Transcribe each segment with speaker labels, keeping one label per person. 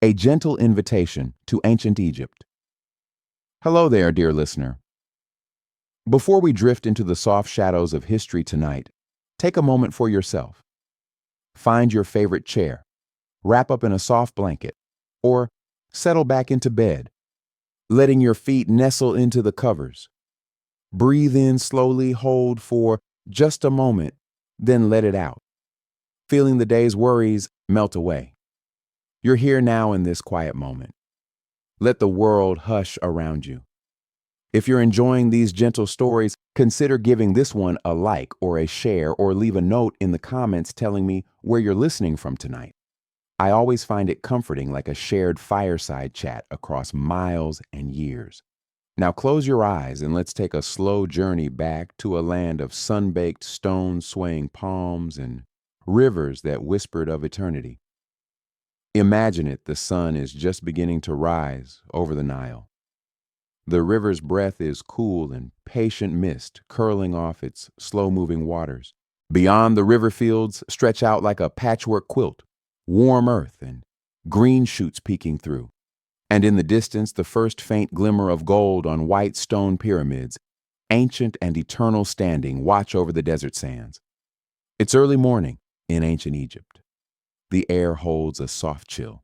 Speaker 1: A gentle invitation to ancient Egypt. Hello there, dear listener. Before we drift into the soft shadows of history tonight, take a moment for yourself. Find your favorite chair, wrap up in a soft blanket, or settle back into bed, letting your feet nestle into the covers. Breathe in slowly, hold for just a moment, then let it out, feeling the day's worries melt away. You're here now in this quiet moment. Let the world hush around you. If you're enjoying these gentle stories, consider giving this one a like or a share, or leave a note in the comments telling me where you're listening from tonight. I always find it comforting, like a shared fireside chat across miles and years. Now close your eyes and let's take a slow journey back to a land of sun-baked stone swaying palms and rivers that whispered of eternity. Imagine it, the sun is just beginning to rise over the Nile. The river's breath is cool and patient mist curling off its slow-moving waters. Beyond, the river fields stretch out like a patchwork quilt, warm earth and green shoots peeking through. And in the distance, the first faint glimmer of gold on white stone pyramids, ancient and eternal standing, watch over the desert sands. It's early morning in ancient Egypt. The air holds a soft chill,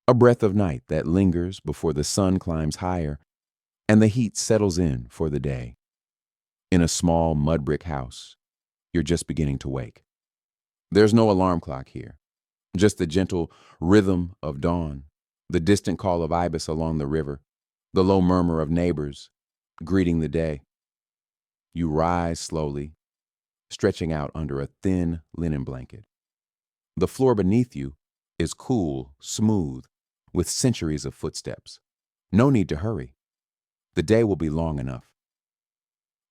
Speaker 1: a breath of night that lingers before the sun climbs higher and the heat settles in for the day. In a small mud brick house, you're just beginning to wake. There's no alarm clock here, just the gentle rhythm of dawn, the distant call of ibis along the river, the low murmur of neighbors greeting the day. You rise slowly, stretching out under a thin linen blanket. The floor beneath you is cool, smooth, with centuries of footsteps. No need to hurry. The day will be long enough.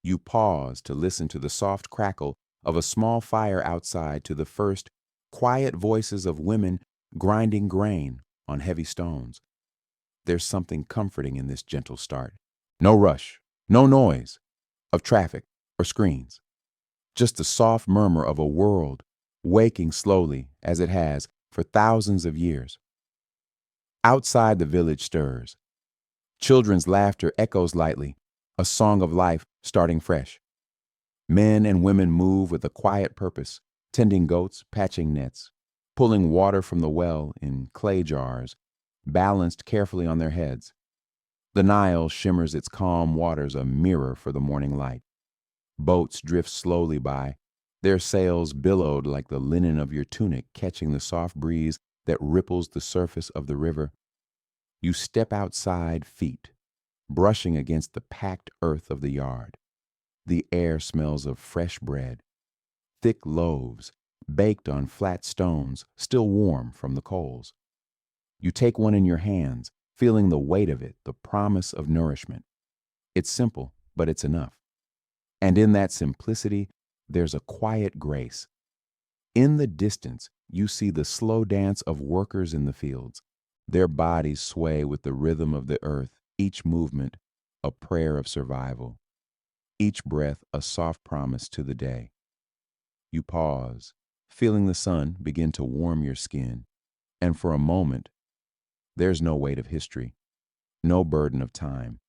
Speaker 1: You pause to listen to the soft crackle of a small fire outside, to the first quiet voices of women grinding grain on heavy stones. There's something comforting in this gentle start. No rush, no noise of traffic or screens. Just the soft murmur of a world waking slowly, as it has for thousands of years. Outside, the village stirs. Children's laughter echoes lightly, a song of life starting fresh. Men and women move with a quiet purpose, tending goats, patching nets, pulling water from the well in clay jars, balanced carefully on their heads. The Nile shimmers its calm waters, a mirror for the morning light. Boats drift slowly by, their sails billowed like the linen of your tunic, catching the soft breeze that ripples the surface of the river. You step outside, feet brushing against the packed earth of the yard. The air smells of fresh bread, thick loaves baked on flat stones, still warm from the coals. You take one in your hands, feeling the weight of it, the promise of nourishment. It's simple, but it's enough. And in that simplicity, there's a quiet grace. In the distance, you see the slow dance of workers in the fields. Their bodies sway with the rhythm of the earth, each movement a prayer of survival, each breath a soft promise to the day. You pause, feeling the sun begin to warm your skin, and for a moment, there's no weight of history, no burden of time,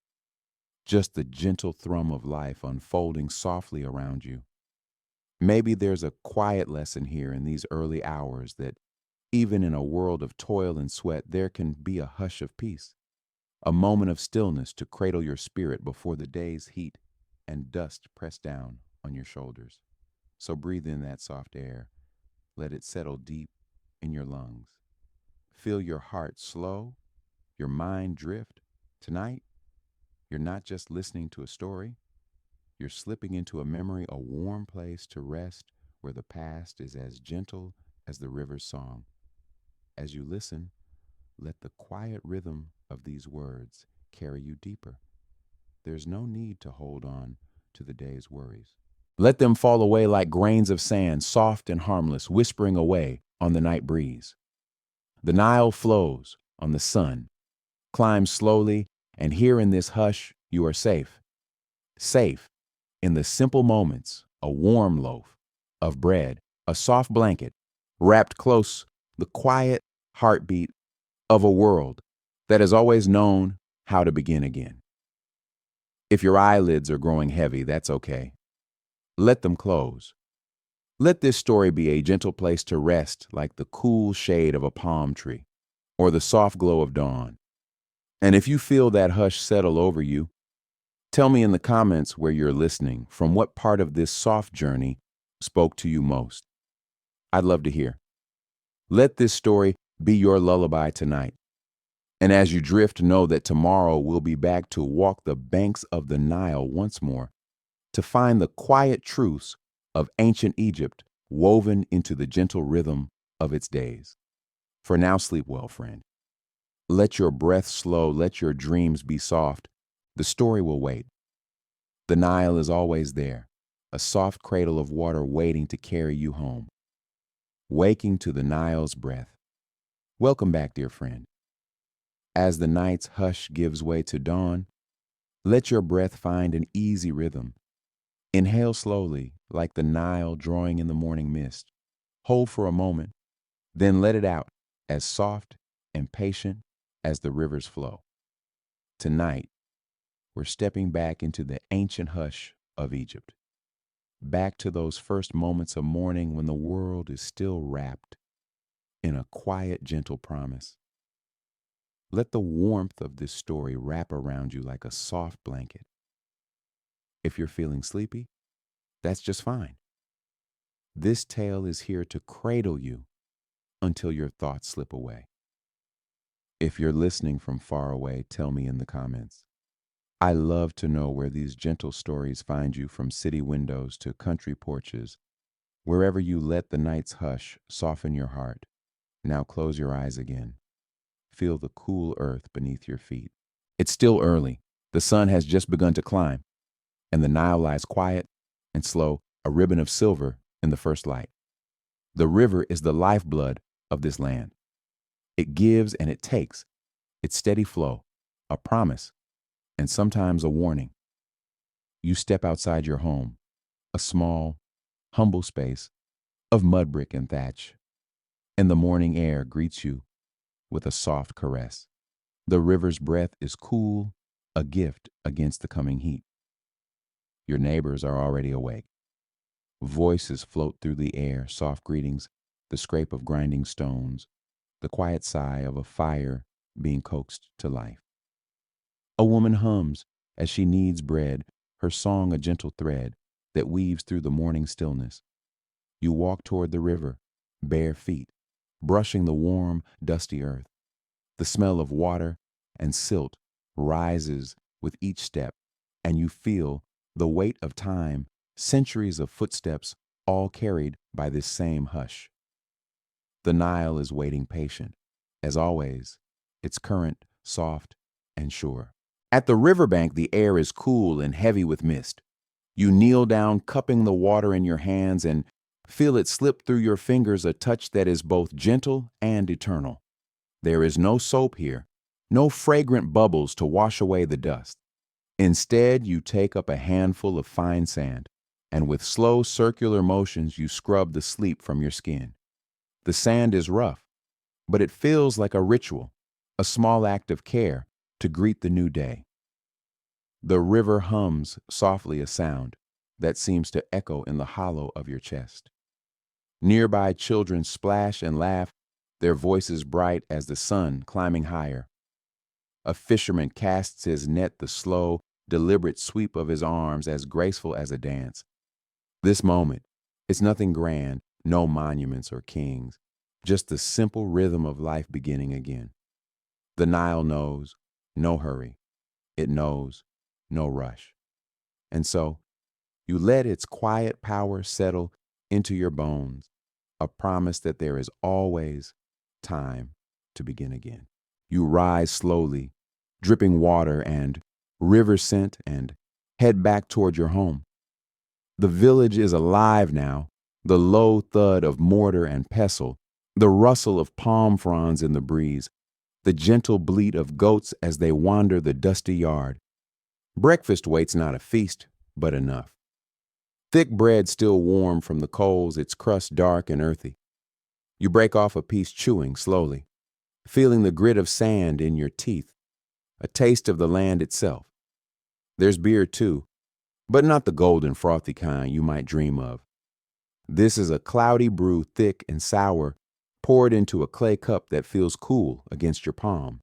Speaker 1: just the gentle thrum of life unfolding softly around you. Maybe there's a quiet lesson here in these early hours, that even in a world of toil and sweat, there can be a hush of peace, a moment of stillness to cradle your spirit before the day's heat and dust press down on your shoulders. So breathe in that soft air. Let it settle deep in your lungs. Feel your heart slow, your mind drift. Tonight, you're not just listening to a story, you're slipping into a memory, a warm place to rest, where the past is as gentle as the river's song. As you listen, let the quiet rhythm of these words carry you deeper. There's no need to hold on to the day's worries. Let them fall away like grains of sand, soft and harmless, whispering away on the night breeze. The Nile flows on the sun, climbs slowly, and here in this hush, you are safe. Safe in the simple moments, a warm loaf of bread, a soft blanket, wrapped close, the quiet heartbeat of a world that has always known how to begin again. If your eyelids are growing heavy, that's okay. Let them close. Let this story be a gentle place to rest, like the cool shade of a palm tree or the soft glow of dawn. And if you feel that hush settle over you, tell me in the comments where you're listening, from what part of this soft journey spoke to you most. I'd love to hear. Let this story be your lullaby tonight. And as you drift, know that tomorrow we'll be back to walk the banks of the Nile once more, to find the quiet truths of ancient Egypt woven into the gentle rhythm of its days. For now, sleep well, friend. Let your breath slow, let your dreams be soft. The story will wait. The Nile is always there, a soft cradle of water waiting to carry you home. Waking to the Nile's breath. Welcome back, dear friend. As the night's hush gives way to dawn, let your breath find an easy rhythm. Inhale slowly, like the Nile drawing in the morning mist. Hold for a moment, then let it out, as soft and patient as the river's flow. Tonight, we're stepping back into the ancient hush of Egypt, back to those first moments of morning when the world is still wrapped in a quiet, gentle promise. Let the warmth of this story wrap around you like a soft blanket. If you're feeling sleepy, that's just fine. This tale is here to cradle you until your thoughts slip away. If you're listening from far away, tell me in the comments. I love to know where these gentle stories find you, from city windows to country porches, wherever you let the night's hush soften your heart. Now close your eyes again. Feel the cool earth beneath your feet. It's still early. The sun has just begun to climb, and the Nile lies quiet and slow, a ribbon of silver in the first light. The river is the lifeblood of this land. It gives and it takes, its steady flow, a promise, and sometimes a warning. You step outside your home, a small, humble space of mud brick and thatch, and the morning air greets you with a soft caress. The river's breath is cool, a gift against the coming heat. Your neighbors are already awake. Voices float through the air, soft greetings, the scrape of grinding stones, the quiet sigh of a fire being coaxed to life. A woman hums as she kneads bread, her song a gentle thread that weaves through the morning stillness. You walk toward the river, bare feet, brushing the warm, dusty earth. The smell of water and silt rises with each step, and you feel the weight of time, centuries of footsteps, all carried by this same hush. The Nile is waiting patient. As always, its current soft and sure. At the riverbank, the air is cool and heavy with mist. You kneel down, cupping the water in your hands, and feel it slip through your fingers, a touch that is both gentle and eternal. There is no soap here, no fragrant bubbles to wash away the dust. Instead, you take up a handful of fine sand, and with slow circular motions, you scrub the sleep from your skin. The sand is rough, but it feels like a ritual, a small act of care to greet the new day. The river hums softly, a sound that seems to echo in the hollow of your chest. Nearby children splash and laugh, their voices bright as the sun climbing higher. A fisherman casts his net, the slow, deliberate sweep of his arms as graceful as a dance. This moment, it's nothing grand, no monuments or kings, just the simple rhythm of life beginning again. The Nile knows no hurry. It knows no rush. And so, you let its quiet power settle into your bones, a promise that there is always time to begin again. You rise slowly, dripping water and river scent, and head back toward your home. The village is alive now, the low thud of mortar and pestle, the rustle of palm fronds in the breeze, the gentle bleat of goats as they wander the dusty yard. Breakfast waits, not a feast, but enough. Thick bread still warm from the coals, its crust dark and earthy. You break off a piece, chewing slowly. feeling the grit of sand in your teeth, a taste of the land itself. There's beer too, but not the golden frothy kind you might dream of. This is a cloudy brew, thick and sour, poured into a clay cup that feels cool against your palm.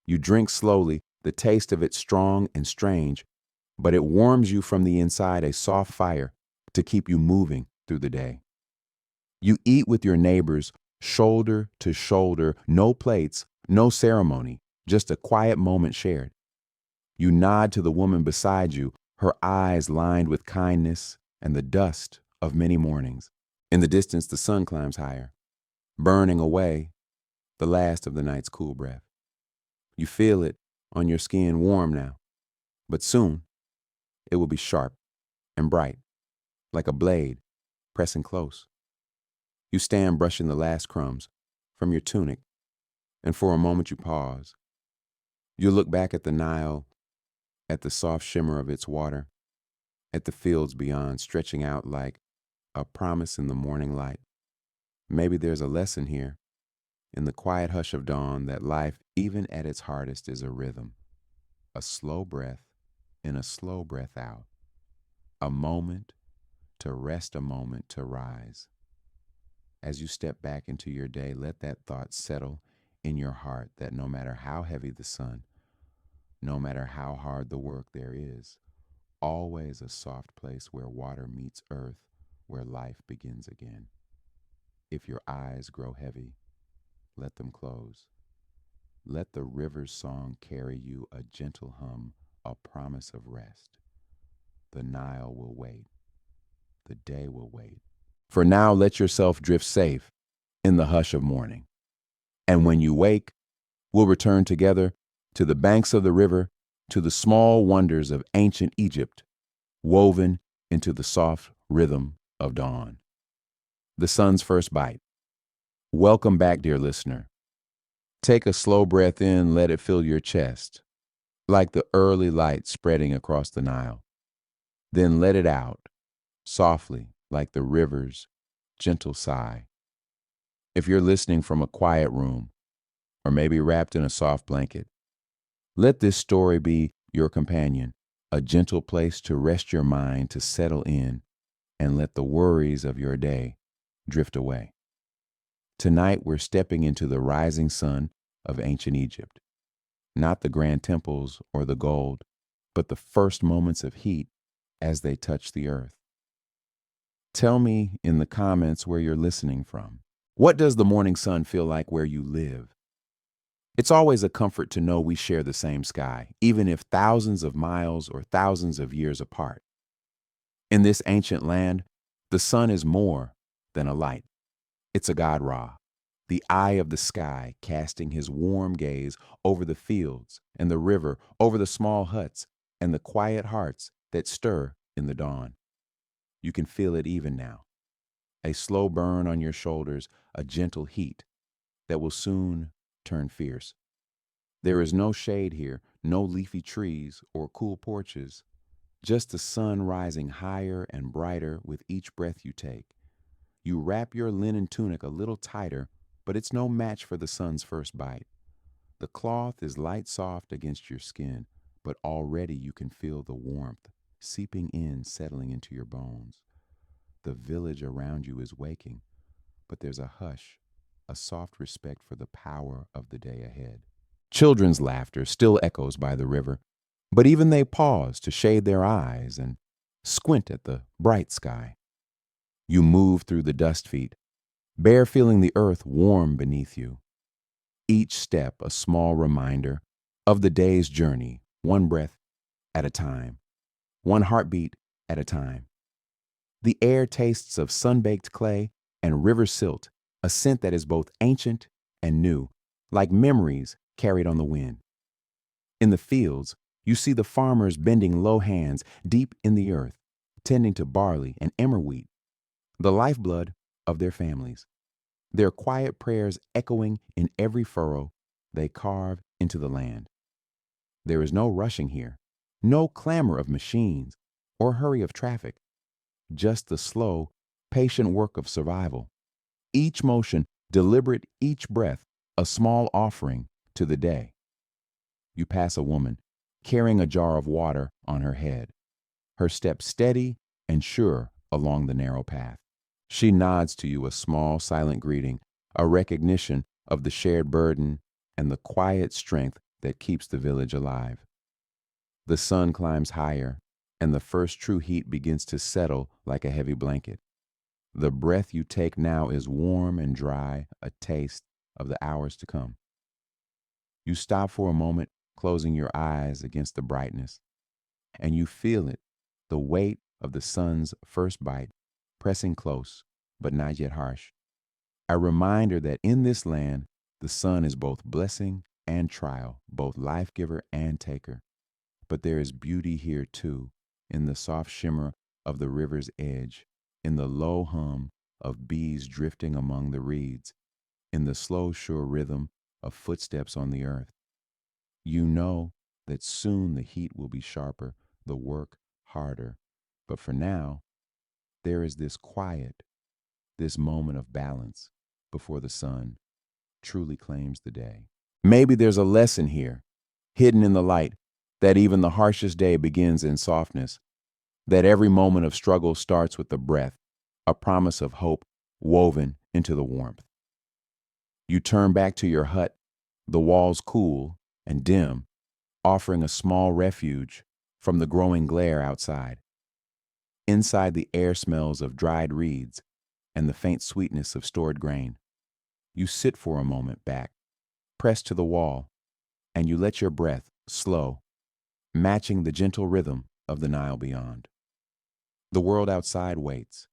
Speaker 1: You drink slowly, the taste of it strong and strange, but it warms you from the inside, a soft fire to keep you moving through the day. You eat with your neighbors, shoulder to shoulder, no plates, no ceremony, just a quiet moment shared. You nod to the woman beside you, her eyes lined with kindness and the dust of many mornings. In the distance, the sun climbs higher, burning away the last of the night's cool breath. You feel it on your skin, warm now, but soon it will be sharp and bright, like a blade pressing close. You stand brushing the last crumbs from your tunic, and for a moment you pause. You look back at the Nile, at the soft shimmer of its water, at the fields beyond stretching out like a promise in the morning light. Maybe there's a lesson here, in the quiet hush of dawn, that life, even at its hardest, is a rhythm. A slow breath in, a slow breath out. A moment to rest, a moment to rise. As you step back into your day, let that thought settle in your heart that no matter how heavy the sun, no matter how hard the work, there is always a soft place where water meets earth, where life begins again. If your eyes grow heavy, let them close. Let the river's song carry you, a gentle hum, a promise of rest. The Nile will wait. The day will wait. For now, let yourself drift safe in the hush of morning. And when you wake, we'll return together to the banks of the river, to the small wonders of ancient Egypt, woven into the soft rhythm of dawn. The sun's first bite. Welcome back, dear listener. Take a slow breath in, let it fill your chest, like the early light spreading across the Nile. Then let it out, softly, like the river's gentle sigh. If you're listening from a quiet room, or maybe wrapped in a soft blanket, let this story be your companion, a gentle place to rest your mind, to settle in, and let the worries of your day drift away. Tonight, we're stepping into the rising sun of ancient Egypt. Not the grand temples or the gold, but the first moments of heat as they touch the earth. Tell me in the comments where you're listening from. What does the morning sun feel like where you live? It's always a comfort to know we share the same sky, even if thousands of miles or thousands of years apart. In this ancient land, the sun is more than a light. It's a god Ra, the eye of the sky, casting his warm gaze over the fields and the river, over the small huts and the quiet hearts that stir in the dawn. You can feel it even now. A slow burn on your shoulders, a gentle heat that will soon turn fierce. There is no shade here, no leafy trees or cool porches, just the sun rising higher and brighter with each breath you take. You wrap your linen tunic a little tighter, but it's no match for the sun's first bite. The cloth is light soft against your skin, but already you can feel the warmth seeping in, settling into your bones. The village around you is waking, but there's a hush, a soft respect for the power of the day ahead. Children's laughter still echoes by the river, but even they pause to shade their eyes and squint at the bright sky. You move through the dust feet, bare feeling the earth warm beneath you. Each step a small reminder of the day's journey, one breath at a time, one heartbeat at a time. The air tastes of sun-baked clay and river silt, a scent that is both ancient and new, like memories carried on the wind. In the fields, you see the farmers bending low hands deep in the earth, tending to barley and emmer wheat, the lifeblood of their families. Their quiet prayers echoing in every furrow they carve into the land. There is no rushing here, no clamor of machines or hurry of traffic, just the slow, patient work of survival. Each motion deliberate, each breath a small offering to the day. You pass a woman carrying a jar of water on her head, her step steady and sure along the narrow path. She nods to you, a small, silent greeting, a recognition of the shared burden and the quiet strength that keeps the village alive. The sun climbs higher, and the first true heat begins to settle like a heavy blanket. The breath you take now is warm and dry, a taste of the hours to come. You stop for a moment, closing your eyes against the brightness, and you feel it, the weight of the sun's first bite, pressing close, but not yet harsh. A reminder that in this land, the sun is both blessing and trial, both life giver and taker. But there is beauty here too, in the soft shimmer of the river's edge, in the low hum of bees drifting among the reeds, in the slow, sure rhythm of footsteps on the earth. You know that soon the heat will be sharper, the work harder. But for now, there is this quiet, this moment of balance before the sun truly claims the day. Maybe there's a lesson here, hidden in the light, that even the harshest day begins in softness, that every moment of struggle starts with a breath, a promise of hope woven into the warmth. You turn back to your hut, the walls cool and dim, offering a small refuge from the growing glare outside. Inside, the air smells of dried reeds and the faint sweetness of stored grain. You sit for a moment back, pressed to the wall, and you let your breath slow, matching the gentle rhythm of the Nile beyond. The world outside waits,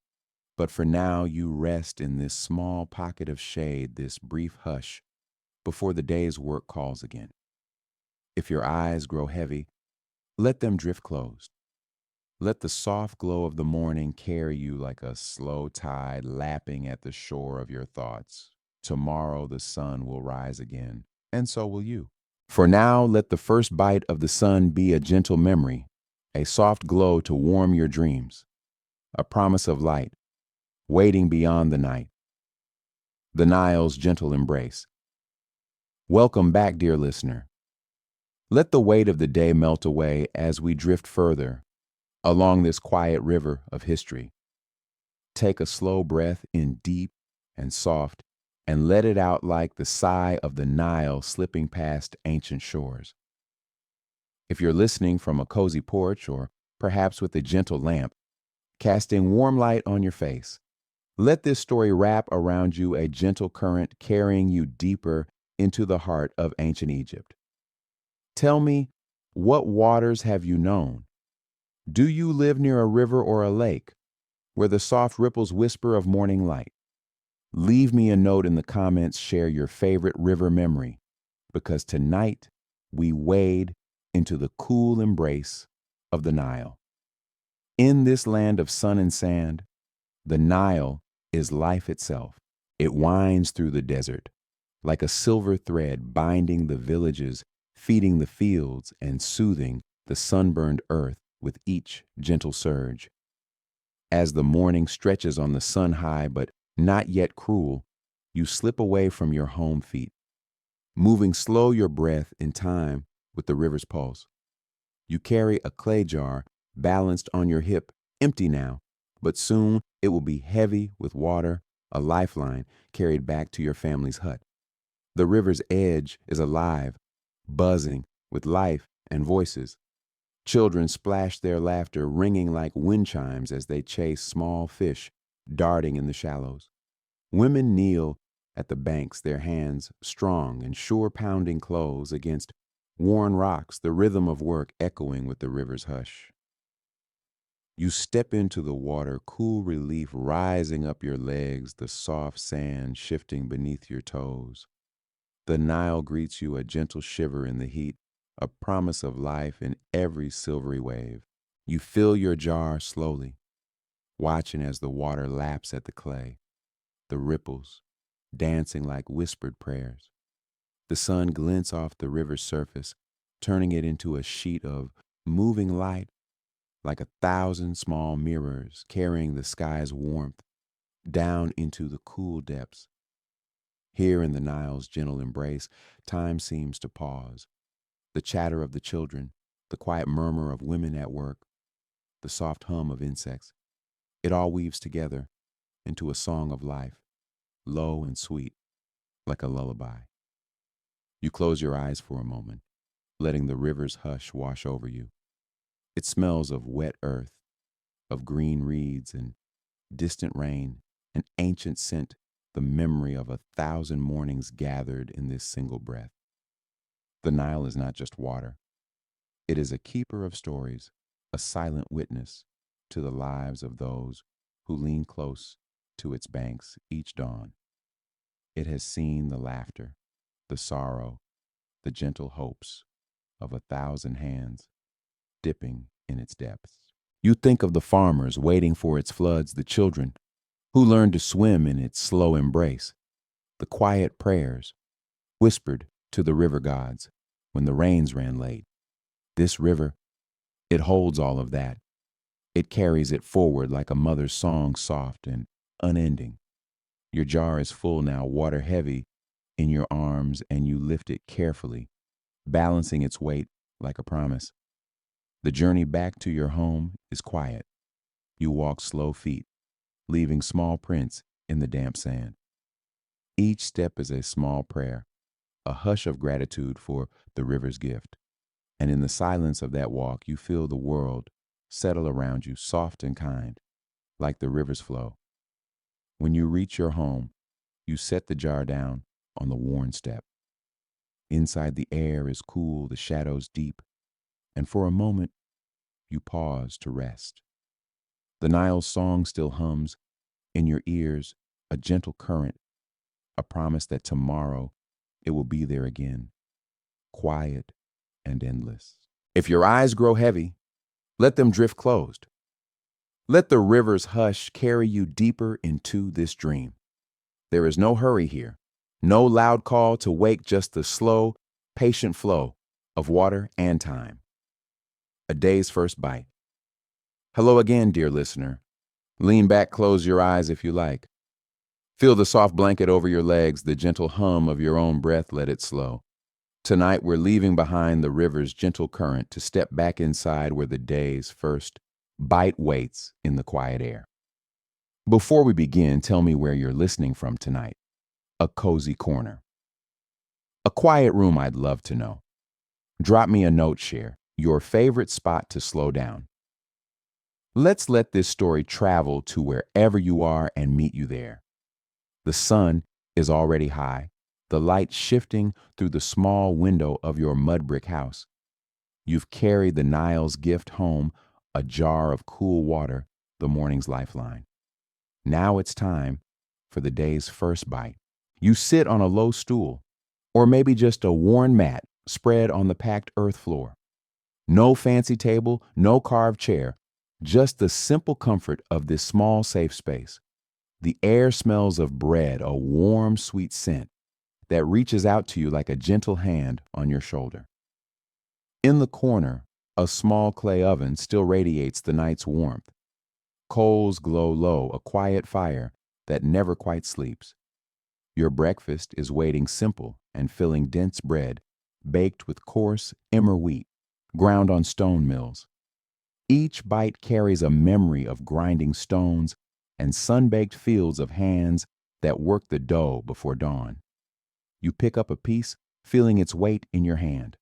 Speaker 1: but for now you rest in this small pocket of shade, this brief hush, before the day's work calls again. If your eyes grow heavy, let them drift closed. Let the soft glow of the morning carry you like a slow tide lapping at the shore of your thoughts. Tomorrow the sun will rise again, and so will you. For now, let the first bite of the sun be a gentle memory, a soft glow to warm your dreams, a promise of light, waiting beyond the night. The Nile's gentle embrace. Welcome back, dear listener. Let the weight of the day melt away as we drift further along this quiet river of history. Take a slow breath in deep and soft, and let it out like the sigh of the Nile slipping past ancient shores. If you're listening from a cozy porch or perhaps with a gentle lamp, casting warm light on your face, let this story wrap around you, a gentle current carrying you deeper into the heart of ancient Egypt. Tell me, what waters have you known? Do you live near a river or a lake where the soft ripples whisper of morning light? Leave me a note in the comments, share your favorite river memory, because tonight we wade into the cool embrace of the Nile. In this land of sun and sand, the Nile is life itself. It winds through the desert like a silver thread, binding the villages, feeding the fields, and soothing the sunburned earth with each gentle surge. As the morning stretches on the sun-high but not yet cruel, you slip away from your home feet, moving slow your breath in time with the river's pulse. You carry a clay jar balanced on your hip, empty now, but soon it will be heavy with water, a lifeline carried back to your family's hut. The river's edge is alive, buzzing with life and voices. Children splash their laughter, ringing like wind chimes as they chase small fish darting in the shallows. Women kneel at the banks, their hands strong and sure pounding clothes against worn rocks, the rhythm of work echoing with the river's hush. You step into the water, cool relief rising up your legs, the soft sand shifting beneath your toes. The Nile greets you, a gentle shiver in the heat, a promise of life in every silvery wave. You fill your jar slowly, watching as the water laps at the clay, the ripples dancing like whispered prayers. The sun glints off the river's surface, turning it into a sheet of moving light, like 1,000 small mirrors carrying the sky's warmth down into the cool depths. Here in the Nile's gentle embrace, time seems to pause. The chatter of the children, the quiet murmur of women at work, the soft hum of insects, it all weaves together into a song of life, low and sweet, like a lullaby. You close your eyes for a moment, letting the river's hush wash over you. It smells of wet earth, of green reeds and distant rain, an ancient scent, the memory of 1,000 mornings gathered in this single breath. The Nile is not just water. It is a keeper of stories, a silent witness to the lives of those who lean close to its banks each dawn. It has seen the laughter, the sorrow, the gentle hopes of 1,000 hands dipping in its depths. You think of the farmers waiting for its floods, the children who learned to swim in its slow embrace, the quiet prayers whispered to the river gods when the rains ran late. This river, it holds all of that. It carries it forward like a mother's song, soft and unending. Your jar is full now, water heavy in your arms, and you lift it carefully, balancing its weight like a promise. The journey back to your home is quiet. You walk slow feet, leaving small prints in the damp sand. Each step is a small prayer, a hush of gratitude for the river's gift. And in the silence of that walk, you feel the world settle around you, soft and kind, like the river's flow. When you reach your home, you set the jar down on the worn step. Inside, the air is cool, the shadows deep, and for a moment, you pause to rest. The Nile's song still hums in your ears, a gentle current, a promise that tomorrow it will be there again, quiet and endless. If your eyes grow heavy, let them drift closed. Let the river's hush carry you deeper into this dream. There is no hurry here, no loud call to wake, just the slow, patient flow of water and time. A day's first bite. Hello again, dear listener. Lean back, close your eyes if you like. Feel the soft blanket over your legs, the gentle hum of your own breath, let it slow. Tonight we're leaving behind the river's gentle current to step back inside where the day's first bite waits in the quiet air. Before we begin, tell me where you're listening from tonight. A cozy corner. A quiet room, I'd love to know. Drop me a note, share your favorite spot to slow down. Let's let this story travel to wherever you are and meet you there. The sun is already high, the light shifting through the small window of your mud brick house. You've carried the Nile's gift home, a jar of cool water, the morning's lifeline. Now it's time for the day's first bite. You sit on a low stool, or maybe just a worn mat spread on the packed earth floor. No fancy table, no carved chair, just the simple comfort of this small, safe space. The air smells of bread, a warm, sweet scent that reaches out to you like a gentle hand on your shoulder. In the corner, a small clay oven still radiates the night's warmth. Coals glow low, a quiet fire that never quite sleeps. Your breakfast is waiting, simple and filling dense bread, baked with coarse emmer wheat, ground on stone mills. Each bite carries a memory of grinding stones and sun-baked fields of hands that work the dough before dawn. You pick up a piece, feeling its weight in your hand.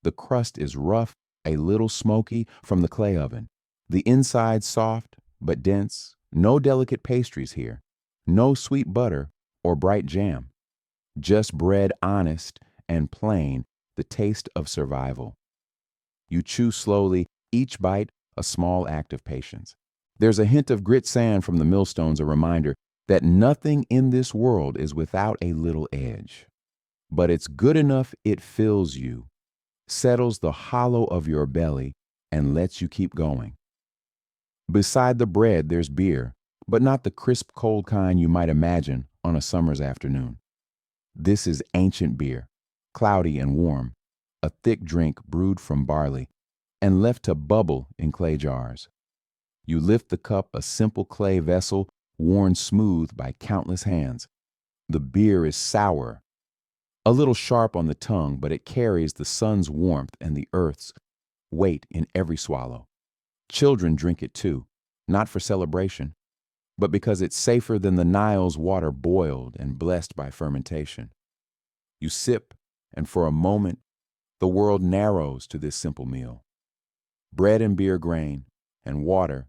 Speaker 1: The crust is rough, a little smoky from the clay oven. The inside soft but dense, no delicate pastries here, no sweet butter or bright jam. Just bread, honest and plain, the taste of survival. You chew slowly, each bite a small act of patience. There's a hint of grit sand from the millstones, a reminder that nothing in this world is without a little edge. But it's good enough it fills you, settles the hollow of your belly, and lets you keep going. Beside the bread, there's beer, but not the crisp, cold kind you might imagine on a summer's afternoon. This is ancient beer, cloudy and warm, a thick drink brewed from barley and left to bubble in clay jars. You lift the cup, a simple clay vessel worn smooth by countless hands. The beer is sour, a little sharp on the tongue, but it carries the sun's warmth and the earth's weight in every swallow. Children drink it too, not for celebration, but because it's safer than the Nile's water boiled and blessed by fermentation. You sip, and for a moment, the world narrows to this simple meal. Bread and beer grain, and water,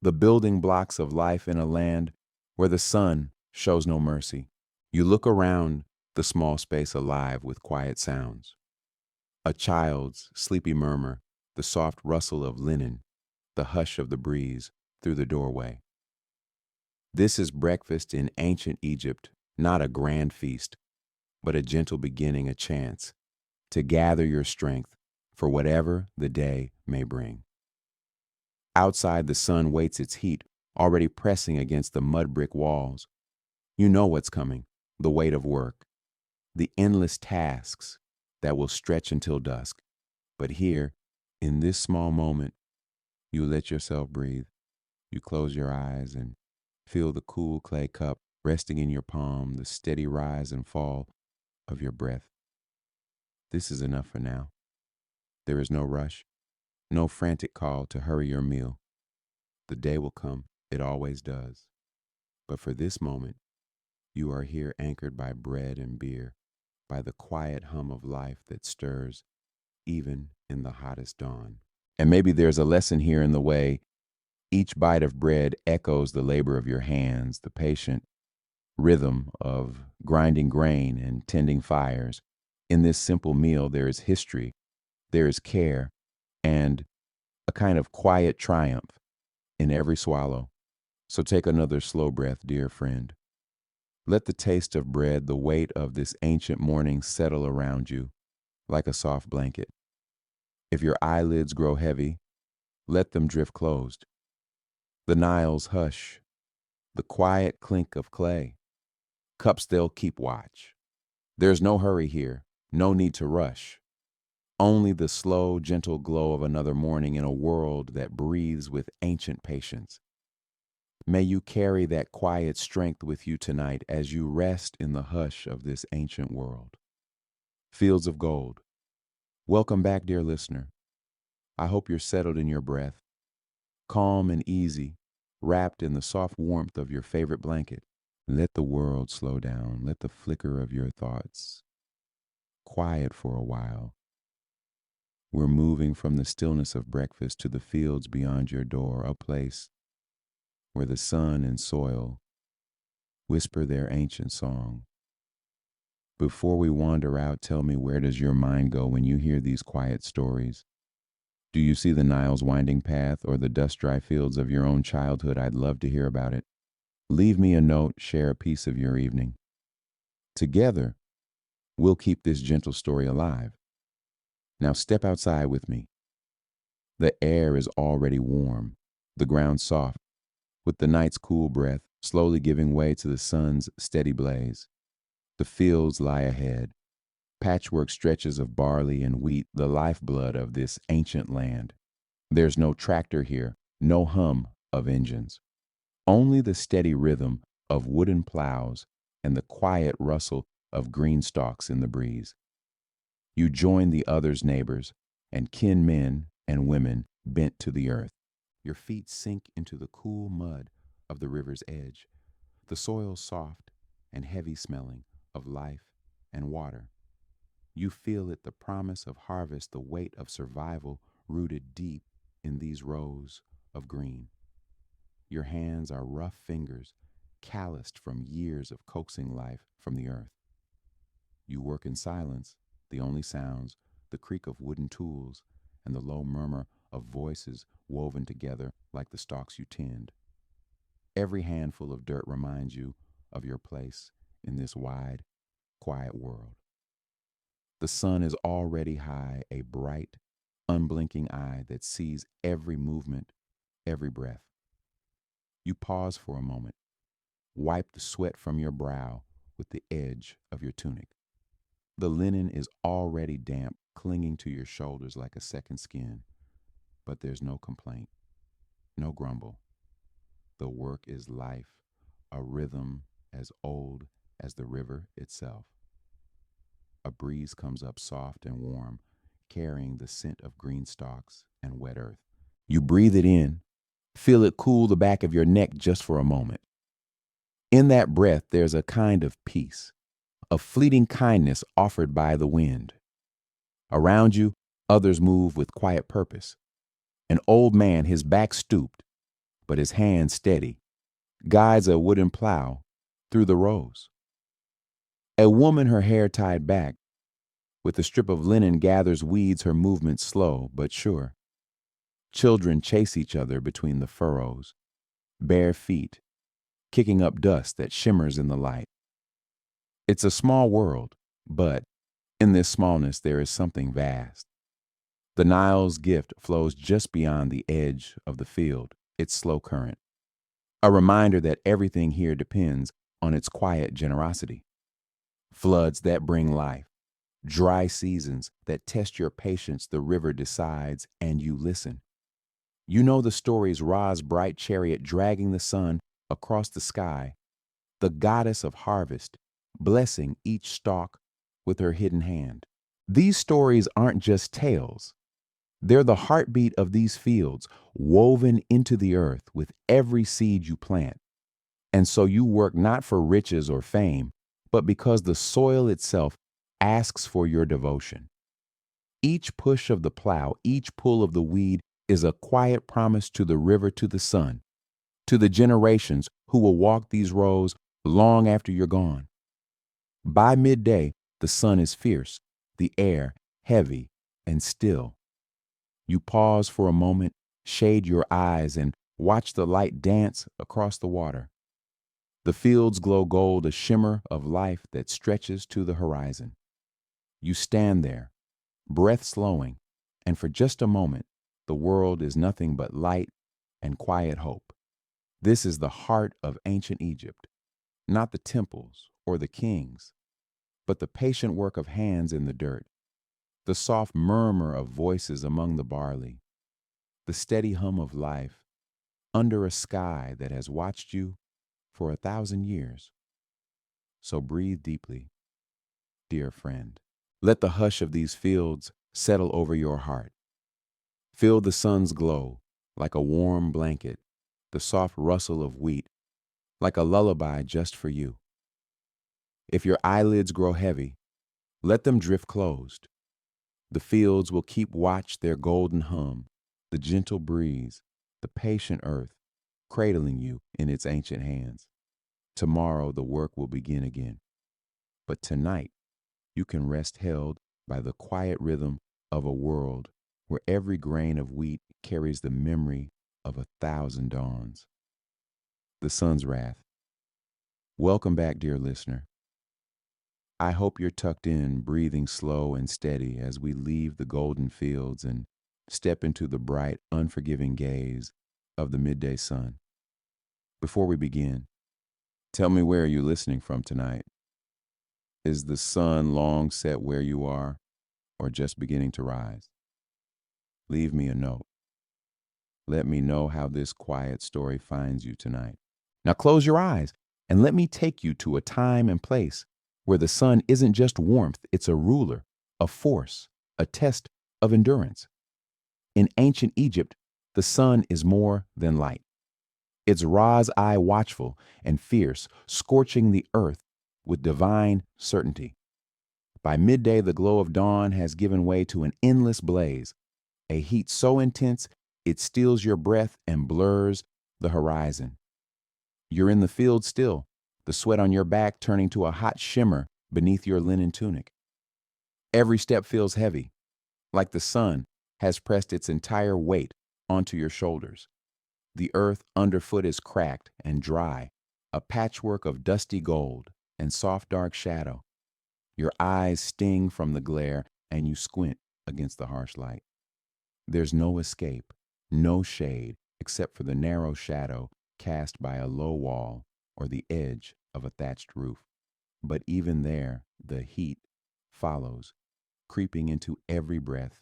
Speaker 1: the building blocks of life in a land where the sun shows no mercy. You look around the small space alive with quiet sounds. A child's sleepy murmur, the soft rustle of linen, the hush of the breeze through the doorway. This is breakfast in ancient Egypt, not a grand feast, but a gentle beginning, a chance to gather your strength for whatever the day may bring. Outside, the sun waits its heat, already pressing against the mud brick walls. You know what's coming, the weight of work, the endless tasks that will stretch until dusk. But here, in this small moment, you let yourself breathe. You close your eyes and feel the cool clay cup resting in your palm, the steady rise and fall of your breath. This is enough for now. There is no rush, no frantic call to hurry your meal. The day will come, it always does. But for this moment, you are here anchored by bread and beer, by the quiet hum of life that stirs even in the hottest dawn. And maybe there's a lesson here in the way each bite of bread echoes the labor of your hands, the patient rhythm of grinding grain and tending fires. In this simple meal, there is history, there is care, and a kind of quiet triumph in every swallow. So take another slow breath, dear friend. Let the taste of bread, the weight of this ancient morning settle around you like a soft blanket. If your eyelids grow heavy, let them drift closed. The Nile's hush, the quiet clink of clay. Cups they'll keep watch. There's no hurry here, no need to rush. Only the slow, gentle glow of another morning in a world that breathes with ancient patience. May you carry that quiet strength with you tonight as you rest in the hush of this ancient world. Fields of gold. Welcome back, dear listener. I hope you're settled in your breath, calm and easy, wrapped in the soft warmth of your favorite blanket. Let the world slow down. Let the flicker of your thoughts quiet for a while. We're moving from the stillness of breakfast to the fields beyond your door, a place where the sun and soil whisper their ancient song. Before we wander out, tell me, where does your mind go when you hear these quiet stories? Do you see the Nile's winding path or the dust-dry fields of your own childhood? I'd love to hear about it. Leave me a note, share a piece of your evening. Together, we'll keep this gentle story alive. Now step outside with me. The air is already warm, the ground soft, with the night's cool breath slowly giving way to the sun's steady blaze. The fields lie ahead, patchwork stretches of barley and wheat, the lifeblood of this ancient land. There's no tractor here, no hum of engines, only the steady rhythm of wooden plows and the quiet rustle of green stalks in the breeze. You join the others' neighbors and kin men and women bent to the earth. Your feet sink into the cool mud of the river's edge, the soil soft and heavy smelling of life and water. You feel it, the promise of harvest, the weight of survival rooted deep in these rows of green. Your hands are rough fingers, calloused from years of coaxing life from the earth. You work in silence, the only sounds, the creak of wooden tools, and the low murmur of voices woven together like the stalks you tend. Every handful of dirt reminds you of your place in this wide, quiet world. The sun is already high, a bright, unblinking eye that sees every movement, every breath. You pause for a moment, wipe the sweat from your brow with the edge of your tunic. The linen is already damp, clinging to your shoulders like a second skin, but there's no complaint, no grumble. The work is life, a rhythm as old as the river itself. A breeze comes up soft and warm, carrying the scent of green stalks and wet earth. You breathe it in, feel it cool the back of your neck just for a moment. In that breath, there's a kind of peace, a fleeting kindness offered by the wind. Around you, others move with quiet purpose. An old man, his back stooped, but his hand steady, guides a wooden plow through the rows. A woman, her hair tied back, with a strip of linen gathers weeds, her movement slow but sure. Children chase each other between the furrows, bare feet, kicking up dust that shimmers in the light. It's a small world, but in this smallness there is something vast. The Nile's gift flows just beyond the edge of the field, its slow current, a reminder that everything here depends on its quiet generosity. Floods that bring life, dry seasons that test your patience, the river decides and you listen. You know the stories, Ra's bright chariot dragging the sun across the sky, the goddess of harvest, blessing each stalk with her hidden hand. These stories aren't just tales. They're the heartbeat of these fields, woven into the earth with every seed you plant. And so you work not for riches or fame, but because the soil itself asks for your devotion. Each push of the plow, each pull of the weed is a quiet promise to the river, to the sun, to the generations who will walk these rows long after you're gone. By midday, the sun is fierce, the air heavy and still. You pause for a moment, shade your eyes, and watch the light dance across the water. The fields glow gold, a shimmer of life that stretches to the horizon. You stand there, breath slowing, and for just a moment, the world is nothing but light and quiet hope. This is the heart of ancient Egypt, not the temples or the kings, but the patient work of hands in the dirt, the soft murmur of voices among the barley, the steady hum of life under a sky that has watched you for 1,000 years. So breathe deeply, dear friend. Let the hush of these fields settle over your heart. Feel the sun's glow like a warm blanket, the soft rustle of wheat like a lullaby just for you. If your eyelids grow heavy, let them drift closed. The fields will keep watch, their golden hum, the gentle breeze, the patient earth, cradling you in its ancient hands. Tomorrow the work will begin again. But tonight, you can rest held by the quiet rhythm of a world where every grain of wheat carries the memory of 1,000 dawns. The sun's wrath. Welcome back, dear listener. I hope you're tucked in, breathing slow and steady as we leave the golden fields and step into the bright, unforgiving gaze of the midday sun. Before we begin, tell me, where are you listening from tonight? Is the sun long set where you are, or just beginning to rise? Leave me a note. Let me know how this quiet story finds you tonight. Now close your eyes and let me take you to a time and place where the sun isn't just warmth, it's a ruler, a force, a test of endurance. In ancient Egypt, the sun is more than light. Its Ra's eye, watchful and fierce, scorching the earth with divine certainty. By midday, the glow of dawn has given way to an endless blaze, a heat so intense it steals your breath and blurs the horizon. You're in the field still, the sweat on your back turning to a hot shimmer beneath your linen tunic. Every step feels heavy, like the sun has pressed its entire weight onto your shoulders. The earth underfoot is cracked and dry, a patchwork of dusty gold and soft dark shadow. Your eyes sting from the glare and you squint against the harsh light. There's no escape, no shade, except for the narrow shadow cast by a low wall or the edge of a thatched roof. But even there, the heat follows, creeping into every breath,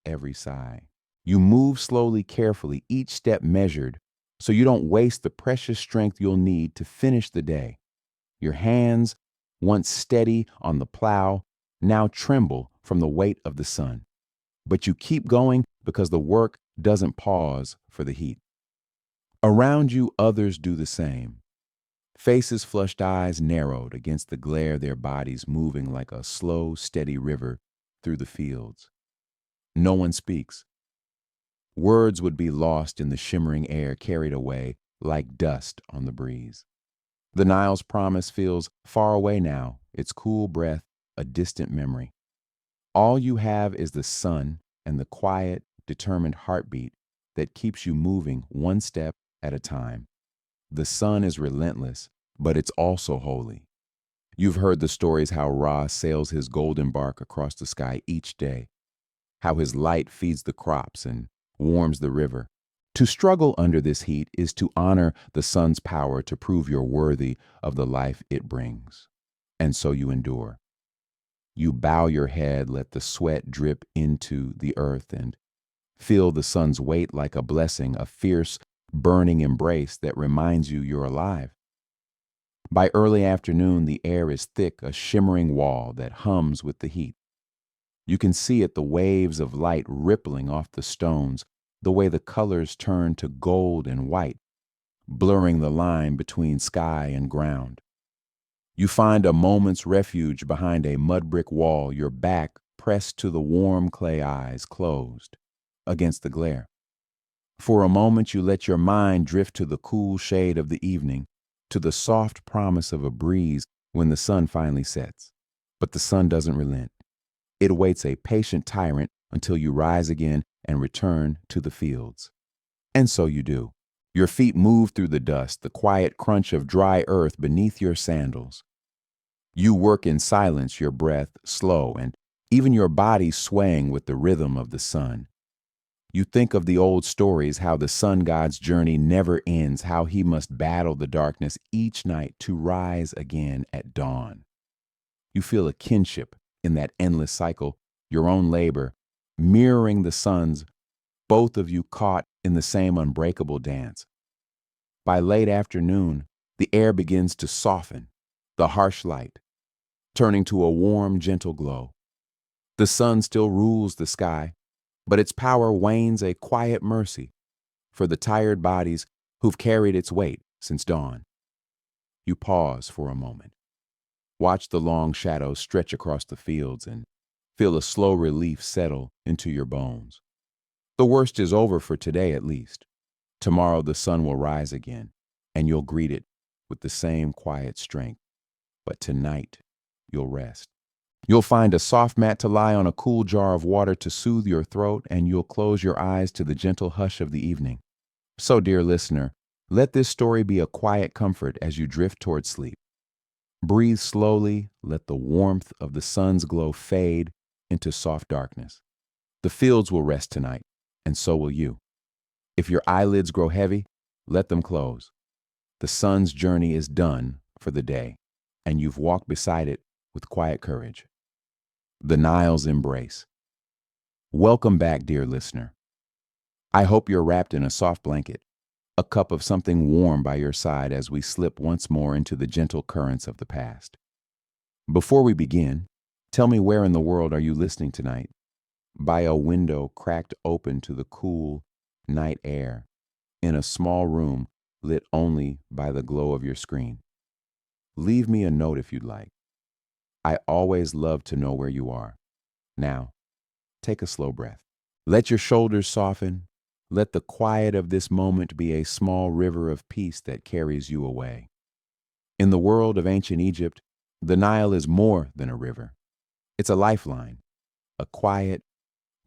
Speaker 1: every sigh. You move slowly, carefully, each step measured, so you don't waste the precious strength you'll need to finish the day. Your hands once steady on the plow, now tremble from the weight of the sun. But you keep going because the work doesn't pause for the heat. Around you, others do the same. Faces, flushed eyes narrowed against the glare, their bodies moving like a slow, steady river through the fields. No one speaks. Words would be lost in the shimmering air, carried away like dust on the breeze. The Nile's promise feels far away now, its cool breath a distant memory. All you have is the sun and the quiet, determined heartbeat that keeps you moving one step at a time. The sun is relentless, but it's also holy. You've heard the stories how Ra sails his golden bark across the sky each day, how his light feeds the crops and warms the river. To struggle under this heat is to honor the sun's power to prove you're worthy of the life it brings. And so you endure. You bow your head, let the sweat drip into the earth, and feel the sun's weight like a blessing, a fierce, burning embrace that reminds you you're alive. By early afternoon, the air is thick, a shimmering wall that hums with the heat. You can see it, the waves of light rippling off the stones, the way the colors turn to gold and white, blurring the line between sky and ground. You find a moment's refuge behind a mud brick wall, your back pressed to the warm clay, eyes closed against the glare. For a moment, you let your mind drift to the cool shade of the evening, to the soft promise of a breeze when the sun finally sets. But the sun doesn't relent. It waits, a patient tyrant, until you rise again and return to the fields. And so you do. Your feet move through the dust, the quiet crunch of dry earth beneath your sandals. You work in silence, your breath slow, and even your body swaying with the rhythm of the sun. You think of the old stories, how the sun god's journey never ends, how he must battle the darkness each night to rise again at dawn. You feel a kinship in that endless cycle, your own labor, mirroring the sun's, both of you caught in the same unbreakable dance. By late afternoon, the air begins to soften, the harsh light, turning to a warm, gentle glow. The sun still rules the sky, but its power wanes, a quiet mercy for the tired bodies who've carried its weight since dawn. You pause for a moment. Watch the long shadows stretch across the fields and feel a slow relief settle into your bones. The worst is over for today, at least. Tomorrow the sun will rise again, and you'll greet it with the same quiet strength. But tonight, you'll rest. You'll find a soft mat to lie on, a cool jar of water to soothe your throat, and you'll close your eyes to the gentle hush of the evening. So, dear listener, let this story be a quiet comfort as you drift toward sleep. Breathe slowly, let the warmth of the sun's glow fade into soft darkness. The fields will rest tonight, and so will you. If your eyelids grow heavy, let them close. The sun's journey is done for the day, and you've walked beside it with quiet courage. The Nile's embrace. Welcome back, dear listener. I hope you're wrapped in a soft blanket, a cup of something warm by your side as we slip once more into the gentle currents of the past. Before we begin, tell me, where in the world are you listening tonight? By a window cracked open to the cool night air, in a small room lit only by the glow of your screen. Leave me a note if you'd like. I always love to know where you are. Now, take a slow breath. Let your shoulders soften. Let the quiet of this moment be a small river of peace that carries you away. In the world of ancient Egypt, the Nile is more than a river. It's a lifeline, a quiet,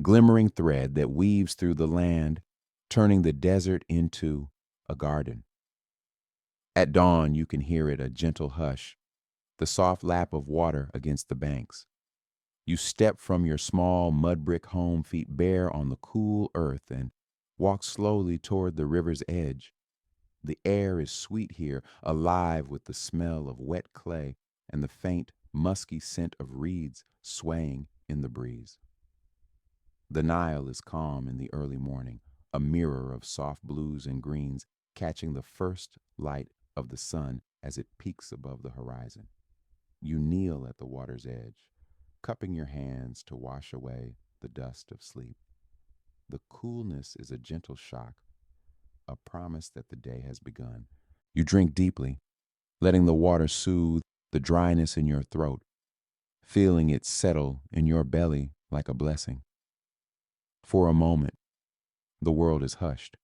Speaker 1: glimmering thread that weaves through the land, turning the desert into a garden. At dawn, you can hear it, a gentle hush, the soft lap of water against the banks. You step from your small mud brick home, feet bare on the cool earth, and walk slowly toward the river's edge. The air is sweet here, alive with the smell of wet clay and the faint, musky scent of reeds swaying in the breeze. The Nile is calm in the early morning, a mirror of soft blues and greens, catching the first light of the sun as it peaks above the horizon. You kneel at the water's edge, cupping your hands to wash away the dust of sleep. The coolness is a gentle shock, a promise that the day has begun. You drink deeply, letting the water soothe the dryness in your throat, feeling it settle in your belly like a blessing. For a moment, the world is hushed.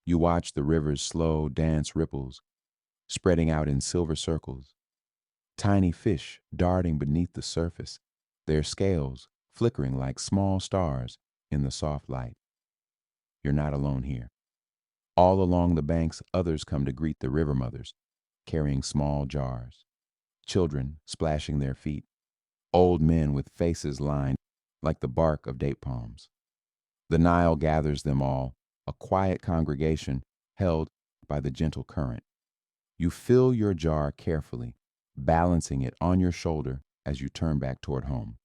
Speaker 1: You watch the river's slow dance ripples, spreading out in silver circles, tiny fish darting beneath the surface, their scales flickering like small stars in the soft light. You're not alone here. All along the banks, others come to greet the river mothers, carrying small jars, children splashing their feet, old men with faces lined like the bark of date palms. The Nile gathers them all, a quiet congregation held by the gentle current. You fill your jar carefully, balancing it on your shoulder as you turn back toward home.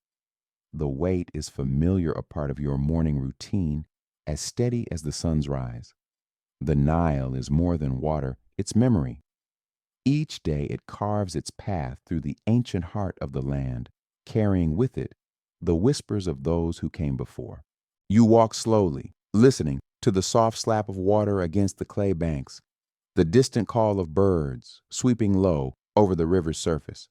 Speaker 1: The weight is familiar, a part of your morning routine, as steady as the sun's rise. The Nile is more than water, it's memory. Each day it carves its path through the ancient heart of the land, carrying with it the whispers of those who came before. You walk slowly, listening to the soft slap of water against the clay banks, the distant call of birds sweeping low over the river's surface.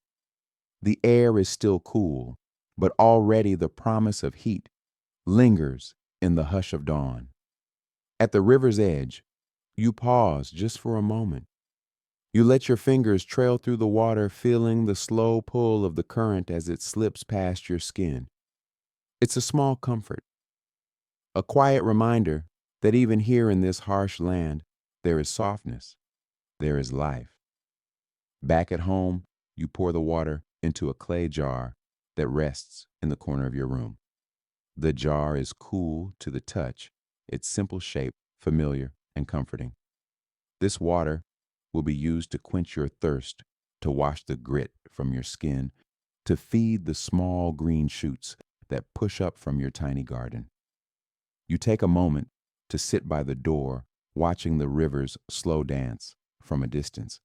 Speaker 1: The air is still cool, but already the promise of heat lingers in the hush of dawn. At the river's edge, you pause just for a moment. You let your fingers trail through the water, feeling the slow pull of the current as it slips past your skin. It's a small comfort, a quiet reminder that even here in this harsh land, there is softness, there is life. Back at home, you pour the water into a clay jar that rests in the corner of your room. The jar is cool to the touch, its simple shape familiar and comforting. This water will be used to quench your thirst, to wash the grit from your skin, to feed the small green shoots that push up from your tiny garden. You take a moment to sit by the door, watching the river's slow dance from a distance.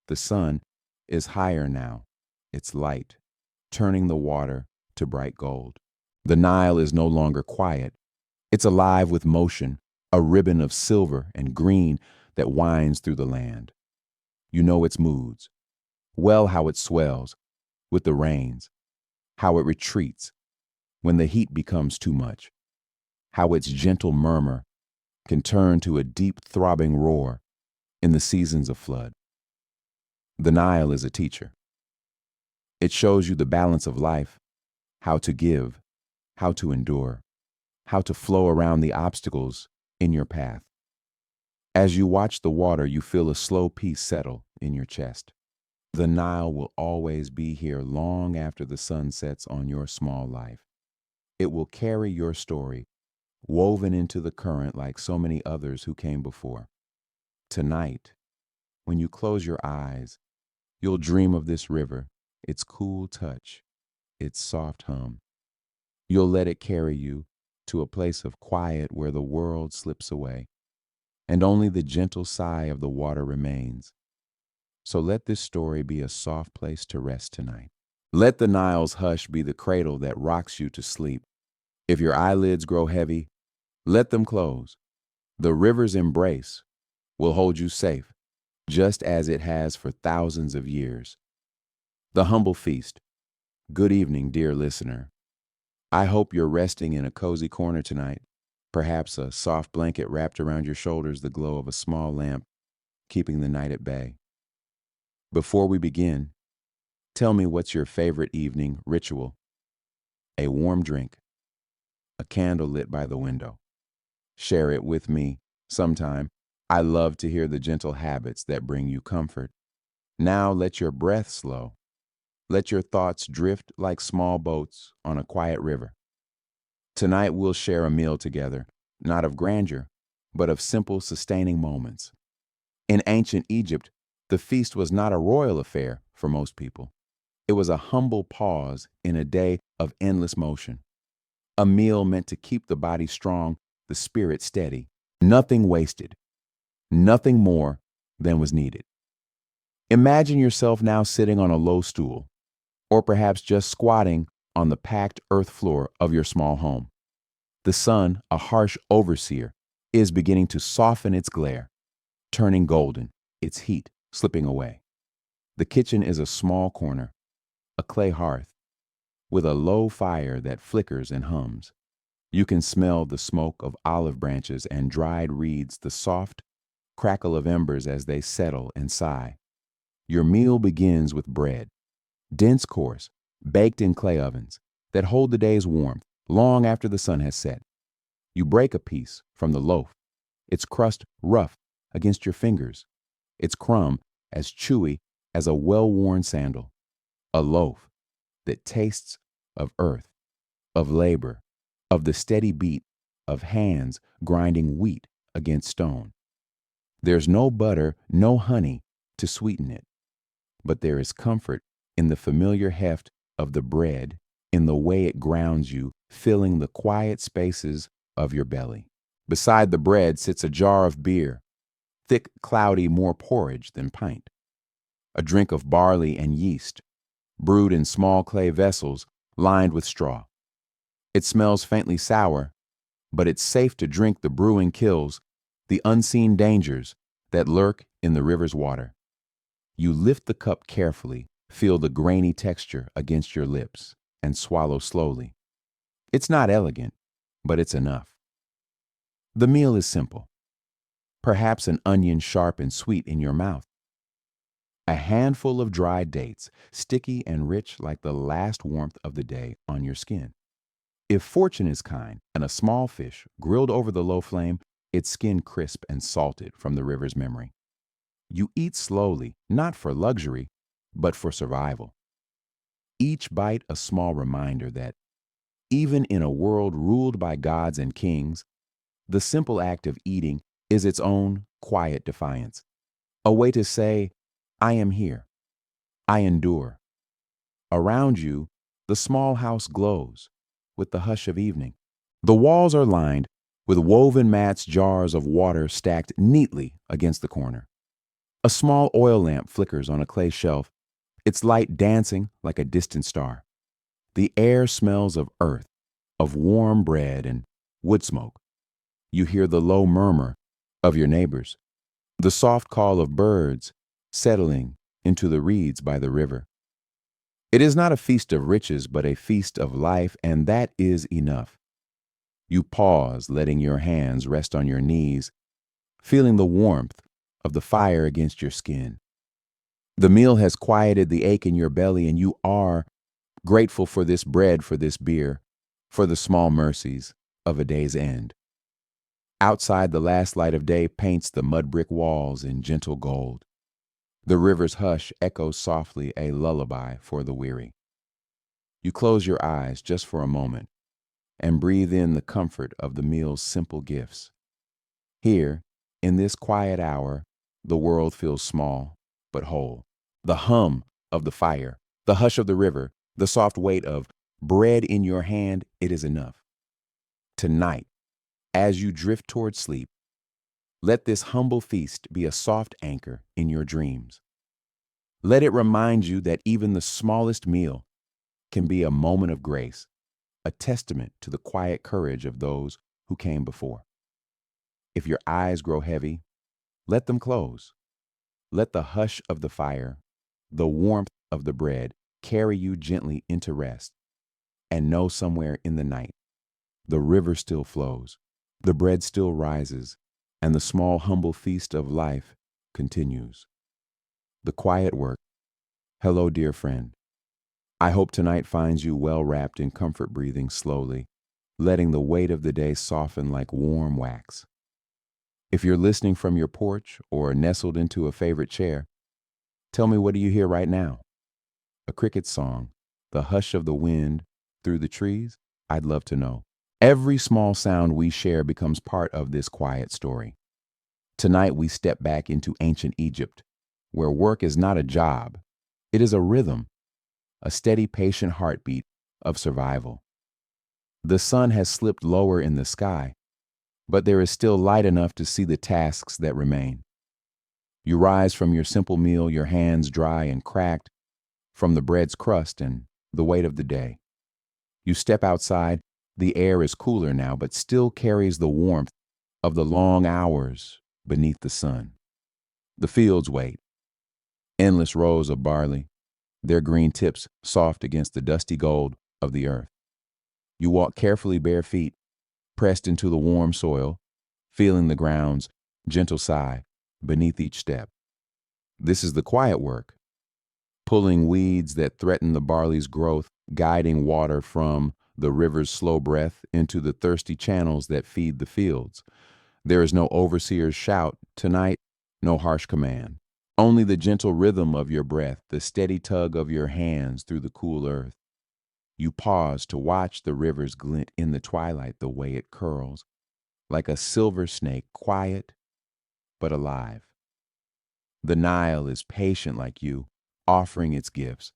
Speaker 1: The sun is higher now, its light, turning the water to bright gold. The Nile is no longer quiet. It's alive with motion, a ribbon of silver and green that winds through the land. You know its moods, well how it swells with the rains, how it retreats when the heat becomes too much, how its gentle murmur can turn to a deep throbbing roar in the seasons of flood. The Nile is a teacher. It shows you the balance of life, how to give, how to endure, how to flow around the obstacles in your path. As you watch the water, you feel a slow peace settle in your chest. The Nile will always be here long after the sun sets on your small life. It will carry your story, woven into the current like so many others who came before. Tonight, when you close your eyes, you'll dream of this river, its cool touch, its soft hum. You'll let it carry you to a place of quiet where the world slips away, and only the gentle sigh of the water remains. So let this story be a soft place to rest tonight. Let the Nile's hush be the cradle that rocks you to sleep. If your eyelids grow heavy, let them close. The river's embrace will hold you safe, just as it has for thousands of years. The Humble Feast. Good evening, dear listener. I hope you're resting in a cozy corner tonight, perhaps a soft blanket wrapped around your shoulders, the glow of a small lamp, keeping the night at bay. Before we begin, tell me, what's your favorite evening ritual? A warm drink, a candle lit by the window. Share it with me sometime. I love to hear the gentle habits that bring you comfort. Now let your breath slow. Let your thoughts drift like small boats on a quiet river. Tonight we'll share a meal together, not of grandeur, but of simple, sustaining moments. In ancient Egypt, the feast was not a royal affair for most people. It was a humble pause in a day of endless motion. A meal meant to keep the body strong, the spirit steady. Nothing wasted, nothing more than was needed. Imagine yourself now sitting on a low stool, or perhaps just squatting on the packed earth floor of your small home. The sun, a harsh overseer, is beginning to soften its glare, turning golden, its heat slipping away. The kitchen is a small corner, a clay hearth, with a low fire that flickers and hums. You can smell the smoke of olive branches and dried reeds, the soft crackle of embers as they settle and sigh. Your meal begins with bread, dense coarse, baked in clay ovens that hold the day's warmth long after the sun has set. You break a piece from the loaf, its crust rough against your fingers, its crumb as chewy as a well-worn sandal. A loaf that tastes of earth, of labor, of the steady beat of hands grinding wheat against stone. There's no butter, no honey to sweeten it, but there is comfort in the familiar heft of the bread, in the way it grounds you, filling the quiet spaces of your belly. Beside the bread sits a jar of beer, thick, cloudy, more porridge than pint. A drink of barley and yeast, brewed in small clay vessels lined with straw. It smells faintly sour, but it's safe to drink. The brewing kills the unseen dangers that lurk in the river's water. You lift the cup carefully, feel the grainy texture against your lips, and swallow slowly. It's not elegant, but it's enough. The meal is simple. Perhaps an onion sharp and sweet in your mouth. A handful of dried dates, sticky and rich like the last warmth of the day on your skin. If fortune is kind, and a small fish grilled over the low flame, its skin crisp and salted from the river's memory. You eat slowly, not for luxury, but for survival. Each bite a small reminder that, even in a world ruled by gods and kings, the simple act of eating is its own quiet defiance. A way to say, I am here. I endure. Around you, the small house glows with the hush of evening. The walls are lined with woven mats, jars of water stacked neatly against the corner. A small oil lamp flickers on a clay shelf, its light dancing like a distant star. The air smells of earth, of warm bread and wood smoke. You hear the low murmur of your neighbors, the soft call of birds settling into the reeds by the river. It is not a feast of riches, but a feast of life, and that is enough. You pause, letting your hands rest on your knees, feeling the warmth of the fire against your skin. The meal has quieted the ache in your belly, and you are grateful for this bread, for this beer, for the small mercies of a day's end. Outside, the last light of day paints the mud brick walls in gentle gold. The river's hush echoes softly, a lullaby for the weary. You close your eyes just for a moment and breathe in the comfort of the meal's simple gifts. Here, in this quiet hour, the world feels small but whole. The hum of the fire, the hush of the river, the soft weight of bread in your hand, it is enough. Tonight, as you drift toward sleep, let this humble feast be a soft anchor in your dreams. Let it remind you that even the smallest meal can be a moment of grace, a testament to the quiet courage of those who came before. If your eyes grow heavy, let them close. Let the hush of the fire, the warmth of the bread, carry you gently into rest. And know somewhere in the night, the river still flows, the bread still rises, and the small humble feast of life continues. The quiet work. Hello, dear friend. I hope tonight finds you well wrapped in comfort, breathing slowly, letting the weight of the day soften like warm wax. If you're listening from your porch or nestled into a favorite chair, tell me, what do you hear right now? A cricket song, the hush of the wind through the trees? I'd love to know. Every small sound we share becomes part of this quiet story. Tonight we step back into ancient Egypt, where work is not a job. It is a rhythm, a steady, patient heartbeat of survival. The sun has slipped lower in the sky, but there is still light enough to see the tasks that remain. You rise from your simple meal, your hands dry and cracked from the bread's crust and the weight of the day. You step outside. The air is cooler now, but still carries the warmth of the long hours beneath the sun. The fields wait, endless rows of barley, their green tips soft against the dusty gold of the earth. You walk carefully, bare feet, pressed into the warm soil, feeling the ground's gentle sigh beneath each step. This is the quiet work, pulling weeds that threaten the barley's growth, guiding water from the river's slow breath into the thirsty channels that feed the fields. There is no overseer's shout tonight, no harsh command. Only the gentle rhythm of your breath, the steady tug of your hands through the cool earth. You pause to watch the river's glint in the twilight, the way it curls, like a silver snake, quiet but alive. The Nile is patient like you, offering its gifts,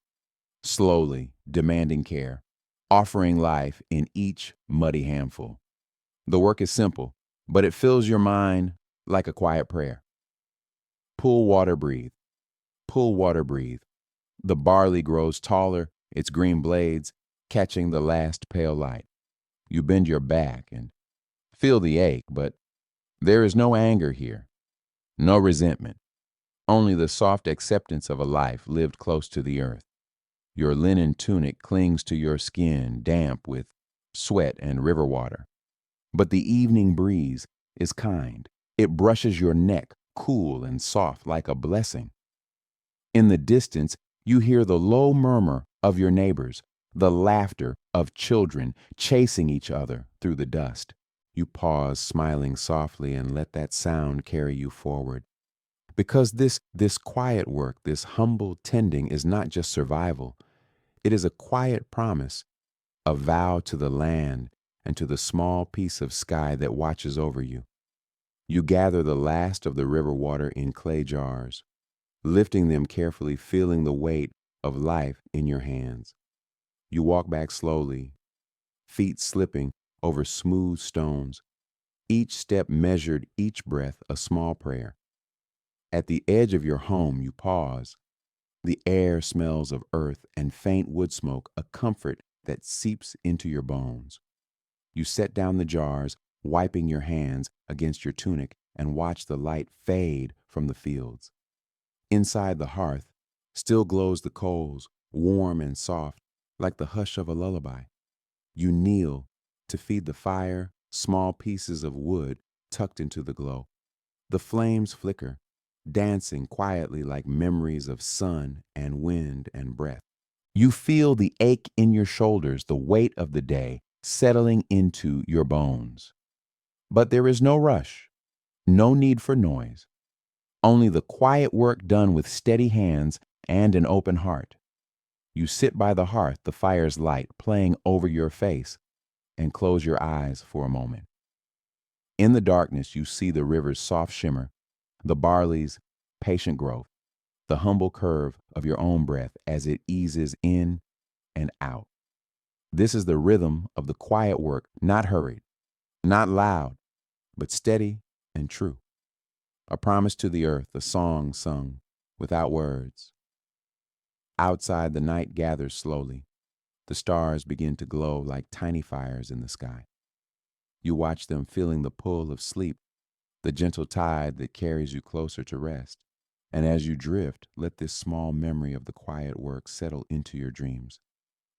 Speaker 1: slowly demanding care, offering life in each muddy handful. The work is simple, but it fills your mind like a quiet prayer. Pull water, breathe. Pull water, breathe. The barley grows taller, its green blades catching the last pale light. You bend your back and feel the ache, but there is no anger here, no resentment, only the soft acceptance of a life lived close to the earth. Your linen tunic clings to your skin, damp with sweat and river water. But the evening breeze is kind. It brushes your neck, cool and soft like a blessing. In the distance, you hear the low murmur of your neighbors, the laughter of children chasing each other through the dust. You pause, smiling softly, and let that sound carry you forward. Because this quiet work, this humble tending is not just survival. It is a quiet promise, a vow to the land and to the small piece of sky that watches over you. You gather the last of the river water in clay jars, lifting them carefully, feeling the weight of life in your hands. You walk back slowly, feet slipping over smooth stones, each step measured, each breath a small prayer. At the edge of your home, you pause. The air smells of earth and faint wood smoke, a comfort that seeps into your bones. You set down the jars, wiping your hands against your tunic, and watch the light fade from the fields. Inside the hearth still glows the coals, warm and soft, like the hush of a lullaby. You kneel to feed the fire, small pieces of wood tucked into the glow. The flames flicker, dancing quietly like memories of sun and wind and breath. You feel the ache in your shoulders, the weight of the day settling into your bones. But there is no rush, no need for noise, only the quiet work done with steady hands and an open heart. You sit by the hearth, the fire's light playing over your face, and close your eyes for a moment. In the darkness, you see the river's soft shimmer, the barley's patient growth, the humble curve of your own breath as it eases in and out. This is the rhythm of the quiet work, not hurried, not loud, but steady and true. A promise to the earth, a song sung without words. Outside, the night gathers slowly. The stars begin to glow like tiny fires in the sky. You watch them, feeling the pull of sleep, the gentle tide that carries you closer to rest. And as you drift, let this small memory of the quiet work settle into your dreams.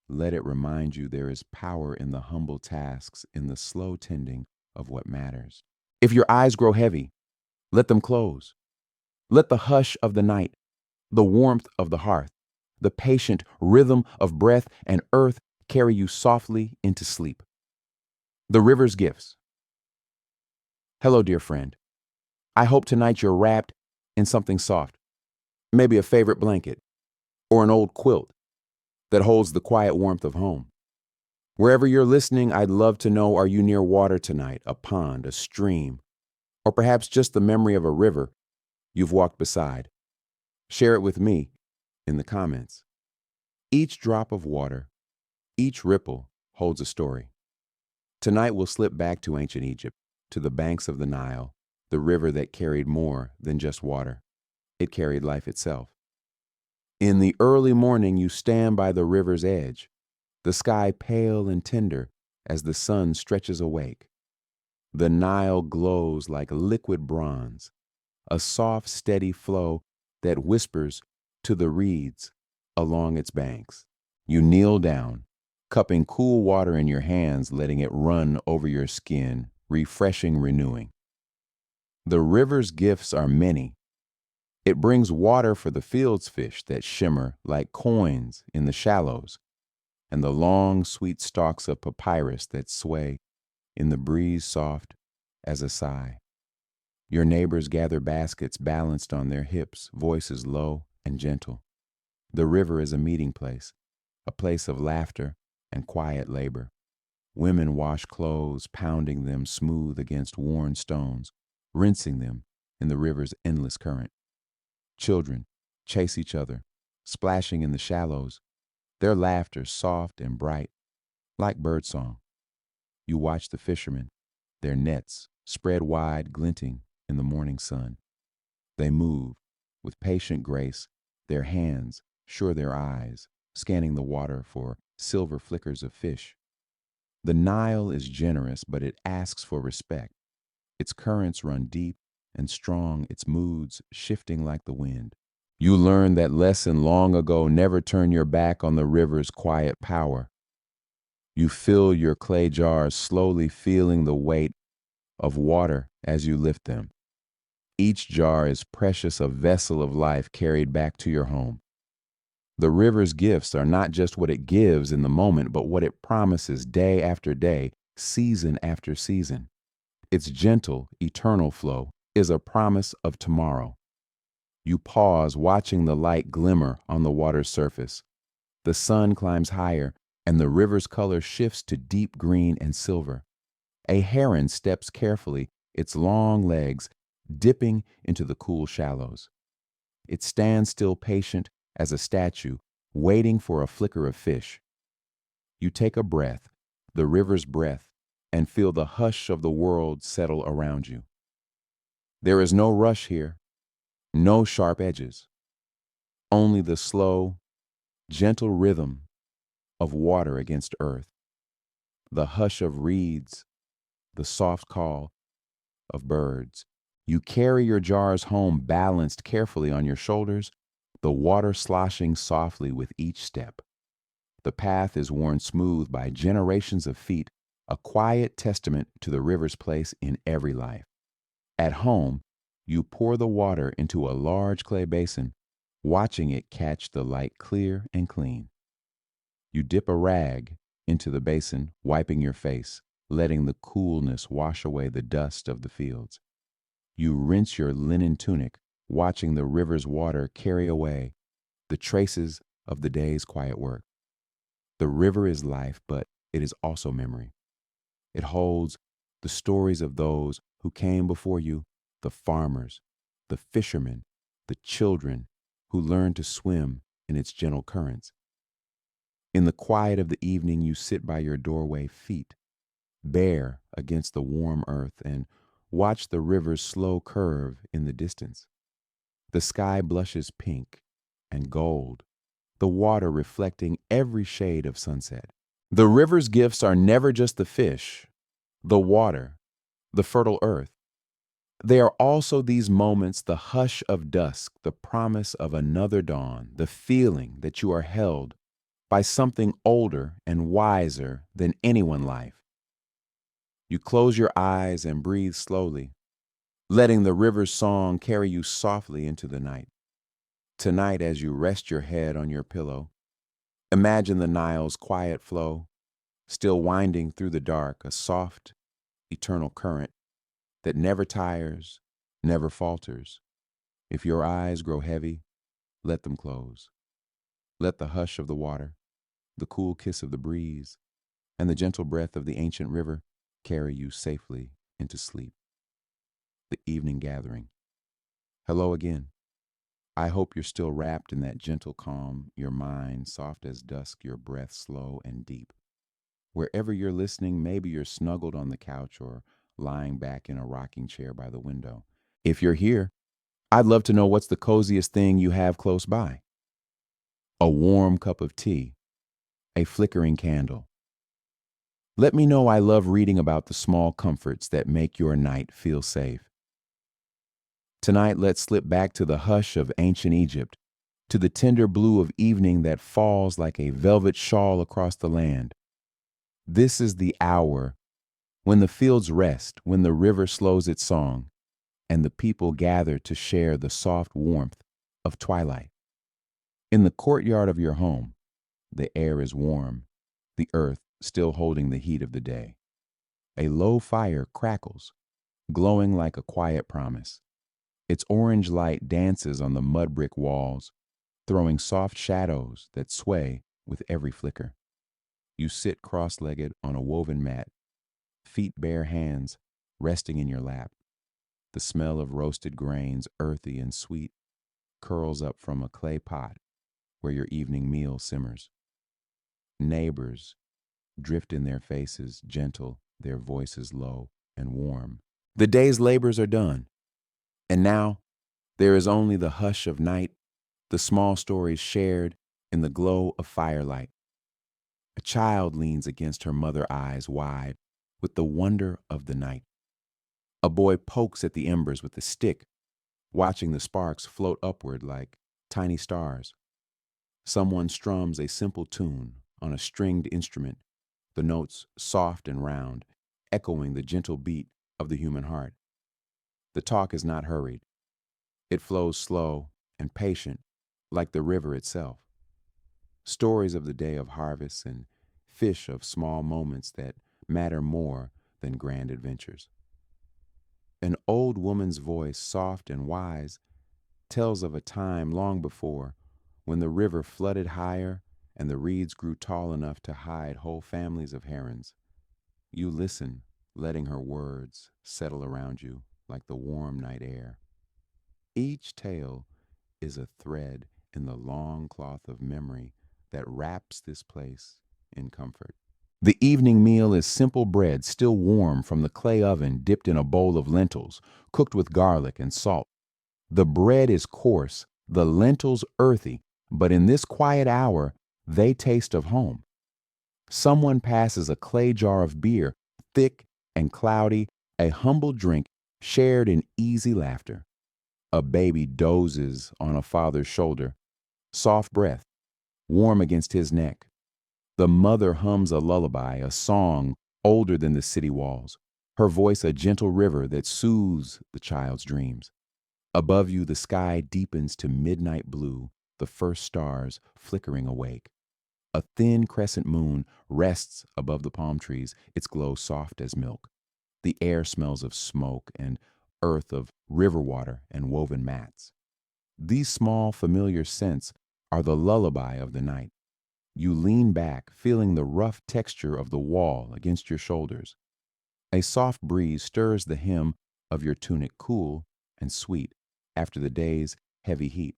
Speaker 1: Let it remind you there is power in the humble tasks, in the slow tending of what matters. If your eyes grow heavy, let them close. Let the hush of the night, the warmth of the hearth, the patient rhythm of breath and earth carry you softly into sleep. The river's gifts. Hello, dear friend. I hope tonight you're wrapped in something soft, maybe a favorite blanket or an old quilt that holds the quiet warmth of home. Wherever you're listening, I'd love to know, are you near water tonight, a pond, a stream, or perhaps just the memory of a river you've walked beside? Share it with me in the comments. Each drop of water, each ripple holds a story. Tonight we'll slip back to ancient Egypt, to the banks of the Nile, the river that carried more than just water. It carried life itself. In the early morning, you stand by the river's edge, the sky pale and tender as the sun stretches awake. The Nile glows like liquid bronze, a soft, steady flow that whispers to the reeds along its banks. You kneel down, cupping cool water in your hands, letting it run over your skin, refreshing, renewing. The river's gifts are many. It brings water for the field's fish that shimmer like coins in the shallows, and the long, sweet stalks of papyrus that sway in the breeze soft as a sigh. Your neighbors gather baskets balanced on their hips, voices low and gentle. The river is a meeting place, a place of laughter and quiet labor. Women wash clothes, pounding them smooth against worn stones, rinsing them in the river's endless current. Children chase each other, splashing in the shallows, their laughter soft and bright, like birdsong. You watch the fishermen, their nets spread wide, glinting in the morning sun. They move with patient grace, their hands sure their eyes, scanning the water for silver flickers of fish. The Nile is generous, but it asks for respect. Its currents run deep and strong, its moods shifting like the wind. You learned that lesson long ago. Never turn your back on the river's quiet power. You fill your clay jars, slowly feeling the weight of water as you lift them. Each jar is precious, a vessel of life carried back to your home. The river's gifts are not just what it gives in the moment, but what it promises day after day, season after season. Its gentle, eternal flow is a promise of tomorrow. You pause, watching the light glimmer on the water's surface. The sun climbs higher, and the river's color shifts to deep green and silver. A heron steps carefully, its long legs dipping into the cool shallows. It stands still, patient as a statue, waiting for a flicker of fish. You take a breath, the river's breath, and feel the hush of the world settle around you. There is no rush here, no sharp edges, only the slow, gentle rhythm of water against earth, the hush of reeds, the soft call of birds. You carry your jars home, balanced carefully on your shoulders, the water sloshing softly with each step. The path is worn smooth by generations of feet, a quiet testament to the river's place in every life. At home, you pour the water into a large clay basin, watching it catch the light clear and clean. You dip a rag into the basin, wiping your face, letting the coolness wash away the dust of the fields. You rinse your linen tunic, watching the river's water carry away the traces of the day's quiet work. The river is life, but it is also memory. It holds the stories of those who came before you, the farmers, the fishermen, the children who learned to swim in its gentle currents. In the quiet of the evening, you sit by your doorway, feet bare against the warm earth, and watch the river's slow curve in the distance. The sky blushes pink and gold, the water reflecting every shade of sunset. The river's gifts are never just the fish, the water, the fertile earth. They are also these moments, the hush of dusk, the promise of another dawn, the feeling that you are held by something older and wiser than anyone life. You close your eyes and breathe slowly, letting the river's song carry you softly into the night. Tonight, as you rest your head on your pillow, imagine the Nile's quiet flow, still winding through the dark, a soft, eternal current that never tires, never falters. If your eyes grow heavy, let them close. Let the hush of the water, the cool kiss of the breeze, and the gentle breath of the ancient river carry you safely into sleep. The evening gathering. Hello again. I hope you're still wrapped in that gentle calm, your mind soft as dusk, your breath slow and deep. Wherever you're listening, maybe you're snuggled on the couch or lying back in a rocking chair by the window. If you're here, I'd love to know what's the coziest thing you have close by. A warm cup of tea, a flickering candle. Let me know. I love reading about the small comforts that make your night feel safe. Tonight, let's slip back to the hush of ancient Egypt, to the tender blue of evening that falls like a velvet shawl across the land. This is the hour when the fields rest, when the river slows its song, and the people gather to share the soft warmth of twilight. In the courtyard of your home, the air is warm, the earth still holding the heat of the day. A low fire crackles, glowing like a quiet promise. Its orange light dances on the mud brick walls, throwing soft shadows that sway with every flicker. You sit cross-legged on a woven mat, feet bare, hands resting in your lap. The smell of roasted grains, earthy and sweet, curls up from a clay pot where your evening meal simmers. Neighbors drift in their faces, gentle, their voices low and warm. The day's labors are done, and now there is only the hush of night, the small stories shared in the glow of firelight. A child leans against her mother, eyes wide with the wonder of the night. A boy pokes at the embers with a stick, watching the sparks float upward like tiny stars. Someone strums a simple tune on a stringed instrument, the notes soft and round, echoing the gentle beat of the human heart. The talk is not hurried. It flows slow and patient, like the river itself. Stories of the day of harvest and fish of small moments that matter more than grand adventures. An old woman's voice, soft and wise, tells of a time long before when the river flooded higher and the reeds grew tall enough to hide whole families of herons. You listen, letting her words settle around you like the warm night air. Each tale is a thread in the long cloth of memory that wraps this place in comfort. The evening meal is simple bread, still warm from the clay oven, dipped in a bowl of lentils, cooked with garlic and salt. The bread is coarse, the lentils earthy, but in this quiet hour, they taste of home. Someone passes a clay jar of beer, thick and cloudy, a humble drink shared in easy laughter. A baby dozes on a father's shoulder, soft breath, warm against his neck. The mother hums a lullaby, a song older than the city walls, her voice a gentle river that soothes the child's dreams. Above you, the sky deepens to midnight blue, the first stars flickering awake. A thin crescent moon rests above the palm trees, its glow soft as milk. The air smells of smoke and earth, of river water and woven mats. These small, familiar scents are the lullaby of the night. You lean back, feeling the rough texture of the wall against your shoulders. A soft breeze stirs the hem of your tunic, cool and sweet after the day's heavy heat.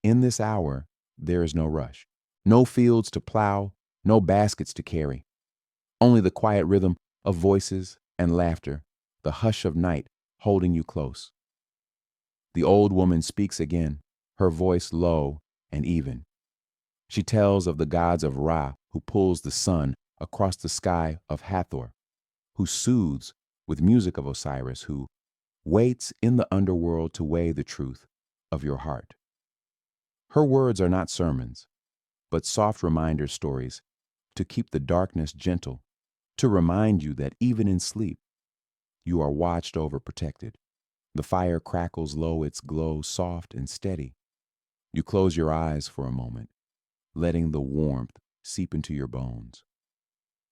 Speaker 1: In this hour, there is no rush, no fields to plow, no baskets to carry, only the quiet rhythm of voices and laughter, the hush of night holding you close. The old woman speaks again, her voice low and even. She tells of the gods of Ra, who pulls the sun across the sky of Hathor, who soothes with music of Osiris, who waits in the underworld to weigh the truth of your heart. Her words are not sermons, but soft reminder stories to keep the darkness gentle, to remind you that even in sleep, you are watched over, protected. The fire crackles low, its glow soft and steady. You close your eyes for a moment, letting the warmth seep into your bones.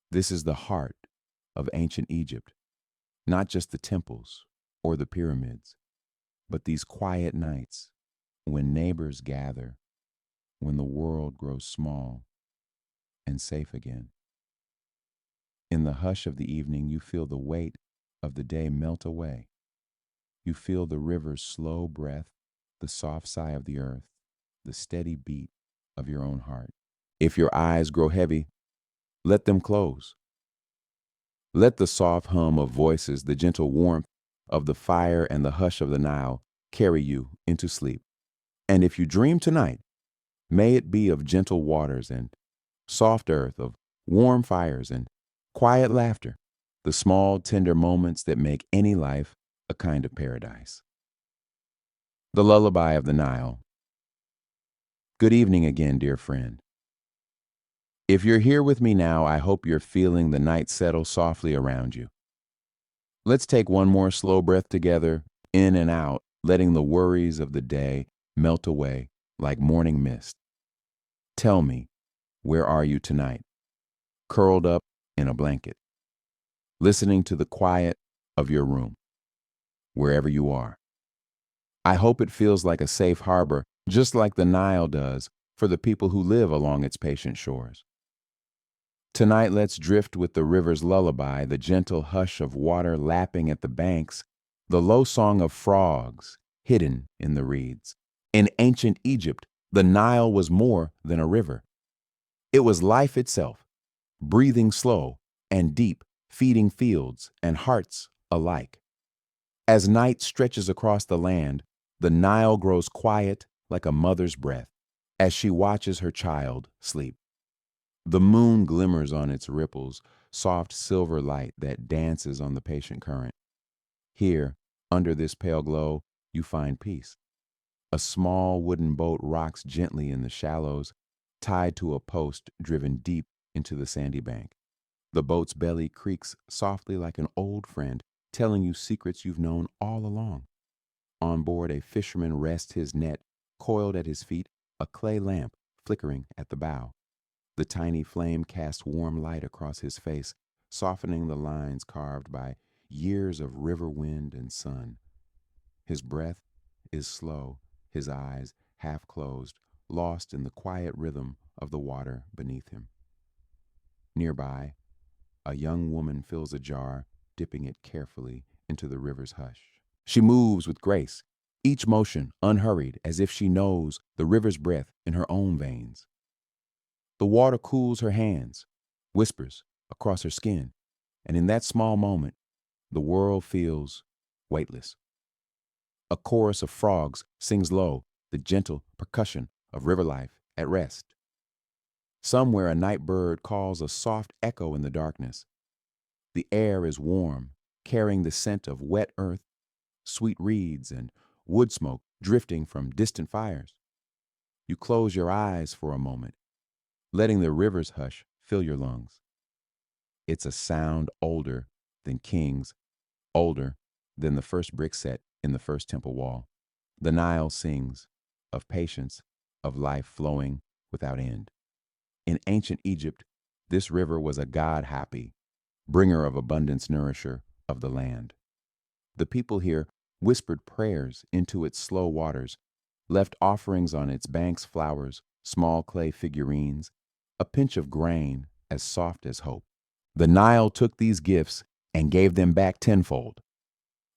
Speaker 1: This is the heart of ancient Egypt, not just the temples or the pyramids, but these quiet nights when neighbors gather, when the world grows small and safe again. In the hush of the evening, you feel the weight of the day melt away. You feel the river's slow breath, the soft sigh of the earth, the steady beat of your own heart. If your eyes grow heavy, let them close. Let the soft hum of voices, the gentle warmth of the fire and the hush of the Nile carry you into sleep. And if you dream tonight, may it be of gentle waters and soft earth, of warm fires and quiet laughter, the small, tender moments that make any life a kind of paradise. The Lullaby of the Nile. Good evening again, dear friend. If you're here with me now, I hope you're feeling the night settle softly around you. Let's take one more slow breath together, in and out, letting the worries of the day melt away like morning mist. Tell me, where are you tonight? Curled up in a blanket, listening to the quiet of your room, wherever you are. I hope it feels like a safe harbor, just like the Nile does for the people who live along its patient shores. Tonight, let's drift with the river's lullaby, the gentle hush of water lapping at the banks, the low song of frogs hidden in the reeds. In ancient Egypt, the Nile was more than a river. It was life itself, breathing slow and deep, feeding fields and hearts alike. As night stretches across the land, the Nile grows quiet like a mother's breath as she watches her child sleep. The moon glimmers on its ripples, soft silver light that dances on the patient current. Here, under this pale glow, you find peace. A small wooden boat rocks gently in the shallows, tied to a post driven deep into the sandy bank. The boat's belly creaks softly like an old friend, telling you secrets you've known all along. On board, a fisherman rests his net, coiled at his feet, a clay lamp flickering at the bow. The tiny flame casts warm light across his face, softening the lines carved by years of river wind and sun. His breath is slow, his eyes half closed, lost in the quiet rhythm of the water beneath him. Nearby, a young woman fills a jar, dipping it carefully into the river's hush. She moves with grace, each motion unhurried, as if she knows the river's breath in her own veins. The water cools her hands, whispers across her skin, and in that small moment, the world feels weightless. A chorus of frogs sings low, the gentle percussion of river life at rest. Somewhere a night bird calls a soft echo in the darkness. The air is warm, carrying the scent of wet earth, sweet reeds, and wood smoke drifting from distant fires. You close your eyes for a moment, letting the river's hush fill your lungs. It's a sound older than kings, older than the first brick set in the first temple wall. The Nile sings of patience, of life flowing without end. In ancient Egypt, this river was a god-happy, bringer of abundance, nourisher of the land. The people here whispered prayers into its slow waters, left offerings on its banks, flowers, small clay figurines, a pinch of grain as soft as hope. The Nile took these gifts and gave them back tenfold.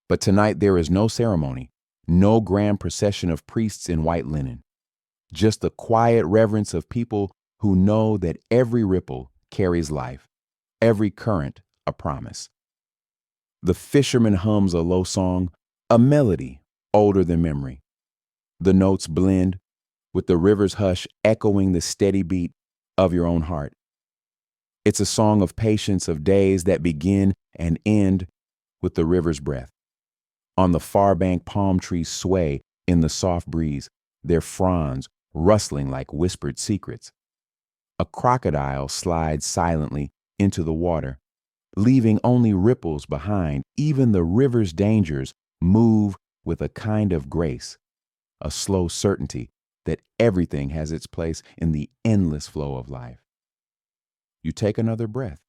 Speaker 1: But tonight there is no ceremony, no grand procession of priests in white linen, just the quiet reverence of people who know that every ripple carries life, every current a promise. The fisherman hums a low song, a melody older than memory. The notes blend with the river's hush echoing the steady beat of your own heart. It's a song of patience, of days that begin and end with the river's breath. On the far bank, palm trees sway in the soft breeze, their fronds rustling like whispered secrets. A crocodile slides silently into the water, leaving only ripples behind. Even the river's dangers move with a kind of grace, a slow certainty that everything has its place in the endless flow of life. You take another breath,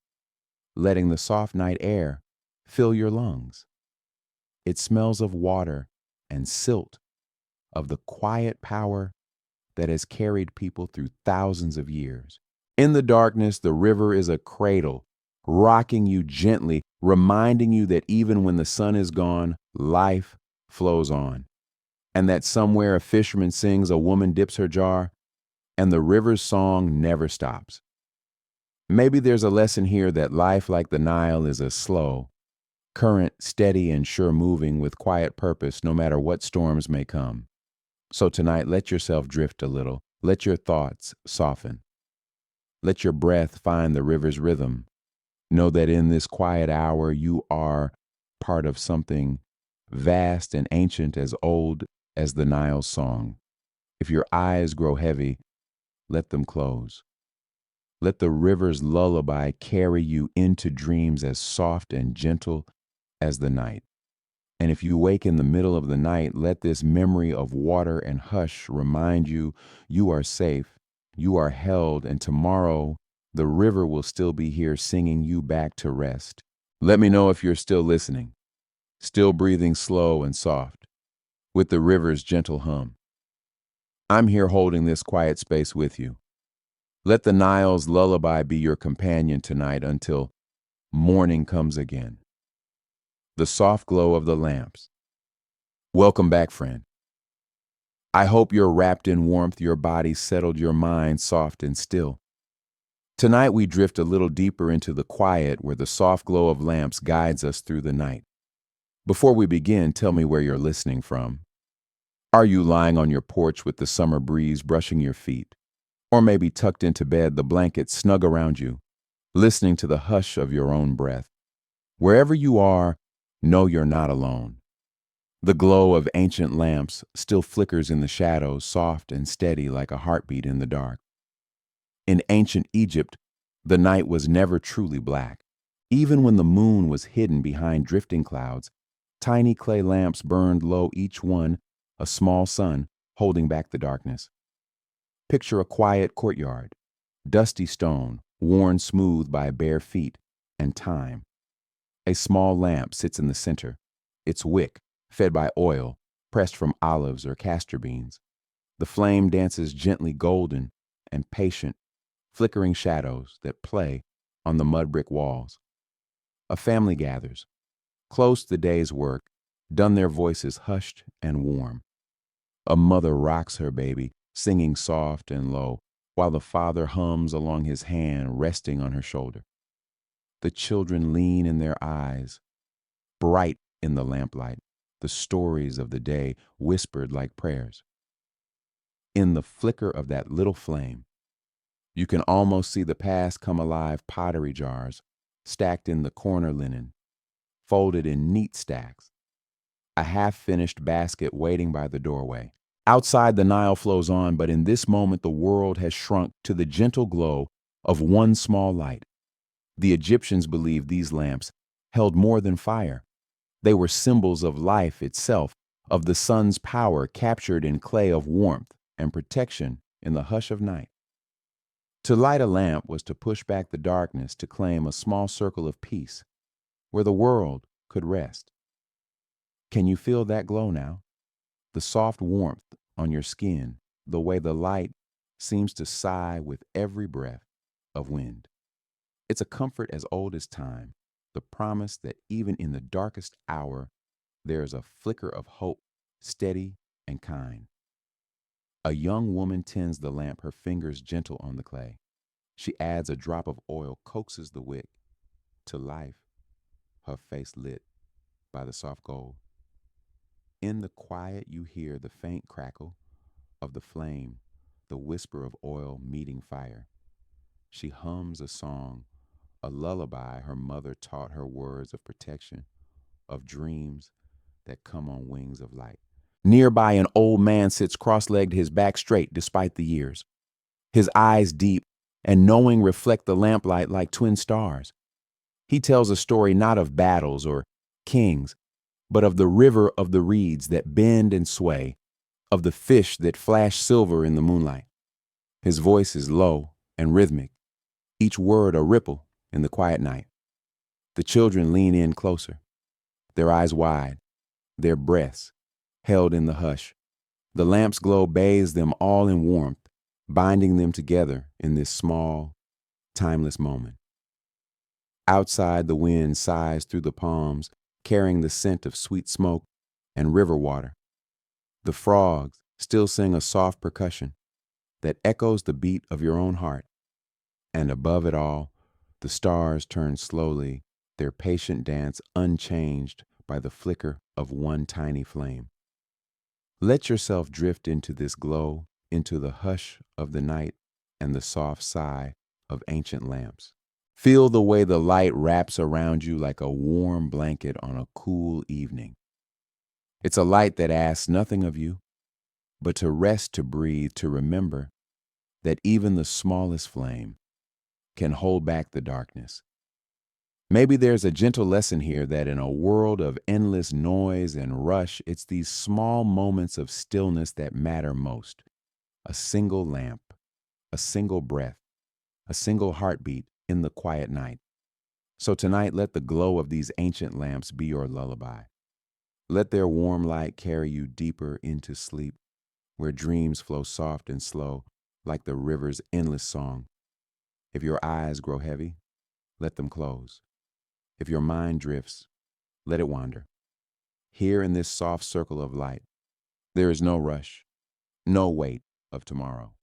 Speaker 1: letting the soft night air fill your lungs. It smells of water and silt, of the quiet power that has carried people through thousands of years. In the darkness, the river is a cradle, rocking you gently, reminding you that even when the sun is gone, life flows on. And that somewhere a fisherman sings, a woman dips her jar, and the river's song never stops. Maybe there's a lesson here that life, like the Nile, is a slow, current steady and sure moving with quiet purpose no matter what storms may come. So tonight, let yourself drift a little. Let your thoughts soften. Let your breath find the river's rhythm. Know that in this quiet hour, you are part of something vast and ancient as old as the Nile's song. If your eyes grow heavy, let them close. Let the river's lullaby carry you into dreams as soft and gentle as the night. And if you wake in the middle of the night, let this memory of water and hush remind you you are safe, you are held, and tomorrow the river will still be here singing you back to rest. Let me know if you're still listening, still breathing slow and soft, with the river's gentle hum. I'm here holding this quiet space with you. Let the Nile's lullaby be your companion tonight until morning comes again. The soft glow of the lamps. Welcome back, friend. I hope you're wrapped in warmth, your body settled, your mind soft and still. Tonight we drift a little deeper into the quiet where the soft glow of lamps guides us through the night. Before we begin, tell me where you're listening from. Are you lying on your porch with the summer breeze brushing your feet? Or maybe tucked into bed, the blanket snug around you, listening to the hush of your own breath? Wherever you are, know you're not alone. The glow of ancient lamps still flickers in the shadows, soft and steady like a heartbeat in the dark. In ancient Egypt, the night was never truly black. Even when the moon was hidden behind drifting clouds, tiny clay lamps burned low, each one a small sun holding back the darkness. Picture a quiet courtyard, dusty stone, worn smooth by bare feet and time. A small lamp sits in the center, its wick fed by oil pressed from olives or castor beans. The flame dances gently, golden and patient, flickering shadows that play on the mud brick walls. A family gathers, close to the day's work, done, their voices hushed and warm. A mother rocks her baby, singing soft and low, while the father hums along, his hand resting on her shoulder. The children lean in their eyes, bright in the lamplight, the stories of the day whispered like prayers. In the flicker of that little flame, you can almost see the past come alive, pottery jars, stacked in the corner linen, folded in neat stacks, a half-finished basket waiting by the doorway. Outside, the Nile flows on, but in this moment the world has shrunk to the gentle glow of one small light. The Egyptians believed these lamps held more than fire. They were symbols of life itself, of the sun's power captured in clay, of warmth and protection in the hush of night. To light a lamp was to push back the darkness, to claim a small circle of peace where the world could rest. Can you feel that glow now? The soft warmth on your skin, the way the light seems to sigh with every breath of wind. It's a comfort as old as time, the promise that even in the darkest hour, there is a flicker of hope, steady and kind. A young woman tends the lamp, her fingers gentle on the clay. She adds a drop of oil, coaxes the wick to life, her face lit by the soft gold. In the quiet, you hear the faint crackle of the flame, the whisper of oil meeting fire. She hums a song, a lullaby her mother taught her, words of protection, of dreams that come on wings of light. Nearby, an old man sits cross-legged, his back straight despite the years. His eyes deep and knowing reflect the lamplight like twin stars. He tells a story not of battles or kings, but of the river of the reeds that bend and sway, of the fish that flash silver in the moonlight. His voice is low and rhythmic, each word a ripple in the quiet night. The children lean in closer, their eyes wide, their breaths held in the hush. The lamp's glow bathes them all in warmth, binding them together in this small, timeless moment. Outside, the wind sighs through the palms, carrying the scent of sweet smoke and river water. The frogs still sing a soft percussion that echoes the beat of your own heart. And above it all, the stars turn slowly their patient dance unchanged by the flicker of one tiny flame. Let yourself drift into this glow, into the hush of the night and the soft sigh of ancient lamps. Feel the way the light wraps around you like a warm blanket on a cool evening. It's a light that asks nothing of you, but to rest, to breathe, to remember that even the smallest flame can hold back the darkness. Maybe there's a gentle lesson here that in a world of endless noise and rush, it's these small moments of stillness that matter most. A single lamp, a single breath, a single heartbeat in the quiet night. So tonight, let the glow of these ancient lamps be your lullaby. Let their warm light carry you deeper into sleep, where dreams flow soft and slow, like the river's endless song. If your eyes grow heavy, let them close. If your mind drifts, let it wander. Here in this soft circle of light, there is no rush, no weight of tomorrow.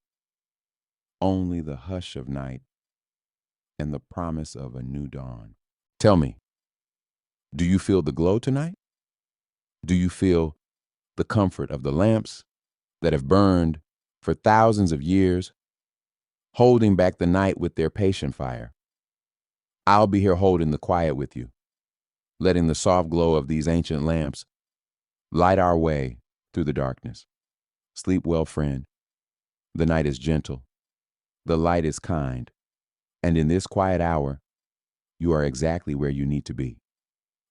Speaker 1: Only the hush of night and the promise of a new dawn. Tell me, do you feel the glow tonight? Do you feel the comfort of the lamps that have burned for thousands of years, holding back the night with their patient fire? I'll be here holding the quiet with you, letting the soft glow of these ancient lamps light our way through the darkness. Sleep well, friend. The night is gentle. The light is kind. And in this quiet hour, you are exactly where you need to be.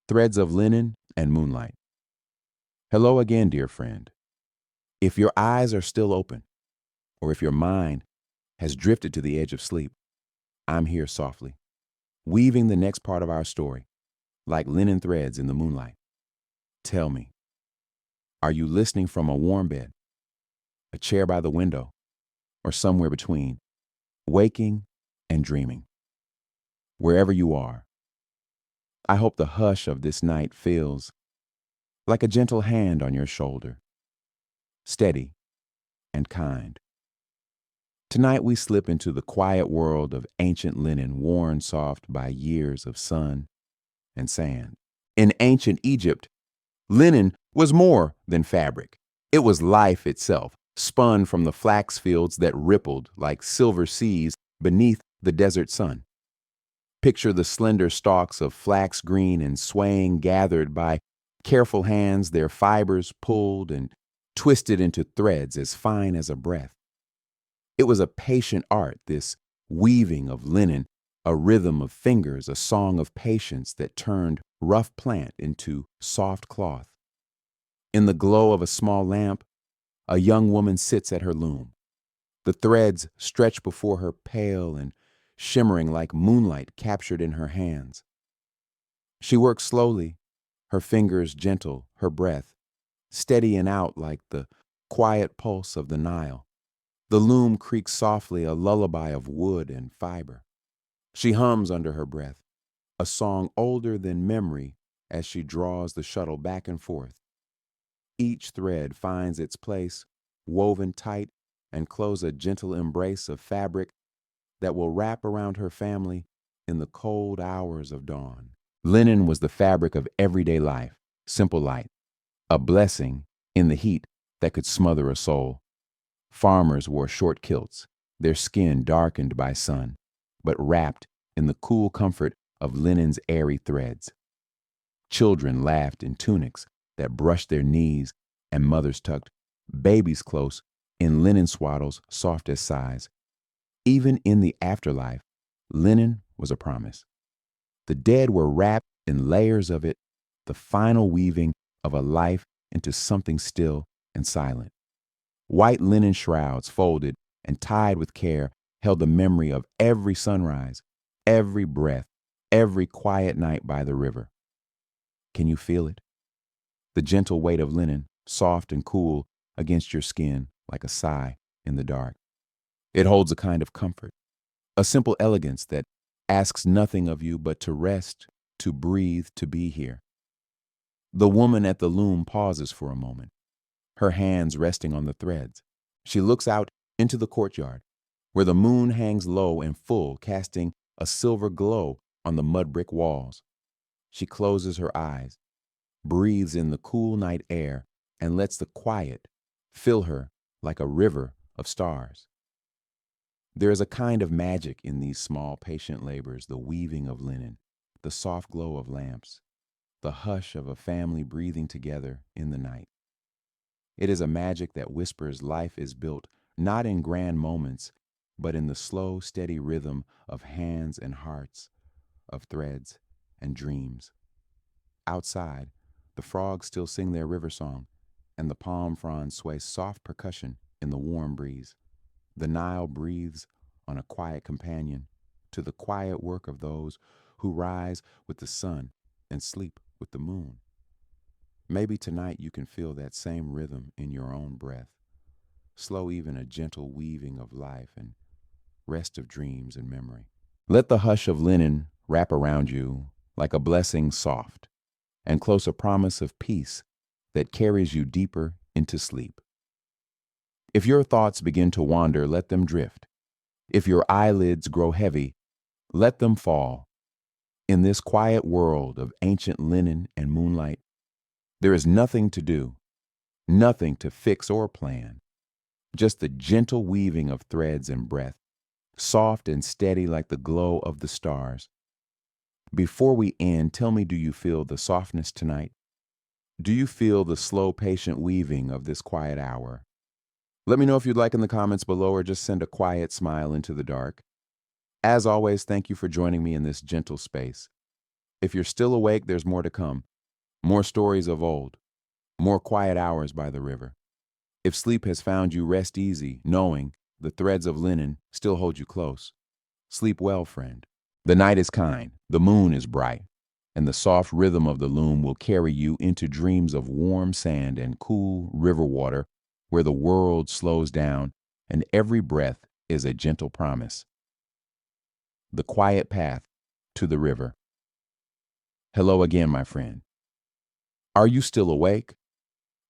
Speaker 1: Threads of linen and moonlight. Hello again, dear friend. If your eyes are still open, or if your mind has drifted to the edge of sleep, I'm here softly, weaving the next part of our story, like linen threads in the moonlight. Tell me, are you listening from a warm bed, a chair by the window, or somewhere between, waking and dreaming? Wherever you are, I hope the hush of this night feels like a gentle hand on your shoulder, steady and kind. Tonight we slip into the quiet world of ancient linen worn soft by years of sun and sand. In ancient Egypt, linen was more than fabric. It was life itself, spun from the flax fields that rippled like silver seas beneath the desert sun. Picture the slender stalks of flax green and swaying, gathered by careful hands, their fibers pulled and twisted into threads as fine as a breath. It was a patient art, this weaving of linen, a rhythm of fingers, a song of patience that turned rough plant into soft cloth. In the glow of a small lamp, a young woman sits at her loom. The threads stretch before her, pale and shimmering like moonlight captured in her hands. She works slowly, her fingers gentle, her breath steady and out like the quiet pulse of the Nile. The loom creaks softly, a lullaby of wood and fiber. She hums under her breath, a song older than memory as she draws the shuttle back and forth. Each thread finds its place, woven tight and close a gentle embrace of fabric that will wrap around her family in the cold hours of dawn. Linen was the fabric of everyday life, simple light, a blessing in the heat that could smother a soul. Farmers wore short kilts, their skin darkened by sun, but wrapped in the cool comfort of linen's airy threads. Children laughed in tunics that brushed their knees, and mothers tucked babies close in linen swaddles soft as sighs. Even in the afterlife, linen was a promise. The dead were wrapped in layers of it, the final weaving of a life into something still and silent. White linen shrouds, folded and tied with care, held the memory of every sunrise, every breath, every quiet night by the river. Can you feel it? The gentle weight of linen, soft and cool against your skin like a sigh in the dark. It holds a kind of comfort, a simple elegance that asks nothing of you but to rest, to breathe, to be here. The woman at the loom pauses for a moment, her hands resting on the threads. She looks out into the courtyard, where the moon hangs low and full, casting a silver glow on the mud brick walls. She closes her eyes, breathes in the cool night air, and lets the quiet fill her like a river of stars. There is a kind of magic in these small, patient labors, the weaving of linen, the soft glow of lamps, the hush of a family breathing together in the night. It is a magic that whispers life is built not in grand moments, but in the slow, steady rhythm of hands and hearts, of threads and dreams. Outside, the frogs still sing their river song, and the palm fronds sway soft percussion in the warm breeze. The Nile breathes on a quiet companion to the quiet work of those who rise with the sun and sleep with the moon. Maybe tonight you can feel that same rhythm in your own breath, slow, even a gentle weaving of life and rest of dreams and memory. Let the hush of linen wrap around you like a blessing soft and close, a promise of peace that carries you deeper into sleep. If your thoughts begin to wander, let them drift. If your eyelids grow heavy, let them fall. In this quiet world of ancient linen and moonlight, there is nothing to do, nothing to fix or plan, just the gentle weaving of threads and breath, soft and steady like the glow of the stars. Before we end, tell me, do you feel the softness tonight? Do you feel the slow, patient weaving of this quiet hour? Let me know if you'd like in the comments below, or just send a quiet smile into the dark. As always, thank you for joining me in this gentle space. If you're still awake, there's more to come. More stories of old. More quiet hours by the river. If sleep has found you, rest easy, knowing the threads of linen still hold you close. Sleep well, friend. The night is kind, the moon is bright, and the soft rhythm of the loom will carry you into dreams of warm sand and cool river water, where the world slows down and every breath is a gentle promise. The quiet path to the river. Hello again, my friend. Are you still awake?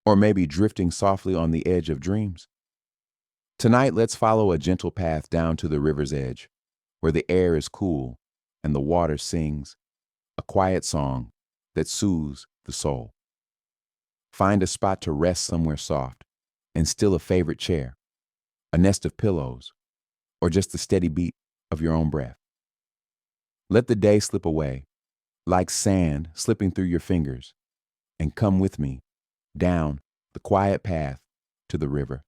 Speaker 1: Or maybe drifting softly on the edge of dreams? Tonight, let's follow a gentle path down to the river's edge, where the air is cool and the water sings a quiet song that soothes the soul. Find a spot to rest somewhere soft, and still a favorite chair, a nest of pillows, or just the steady beat of your own breath. Let the day slip away, like sand slipping through your fingers, and come with me down the quiet path to the river.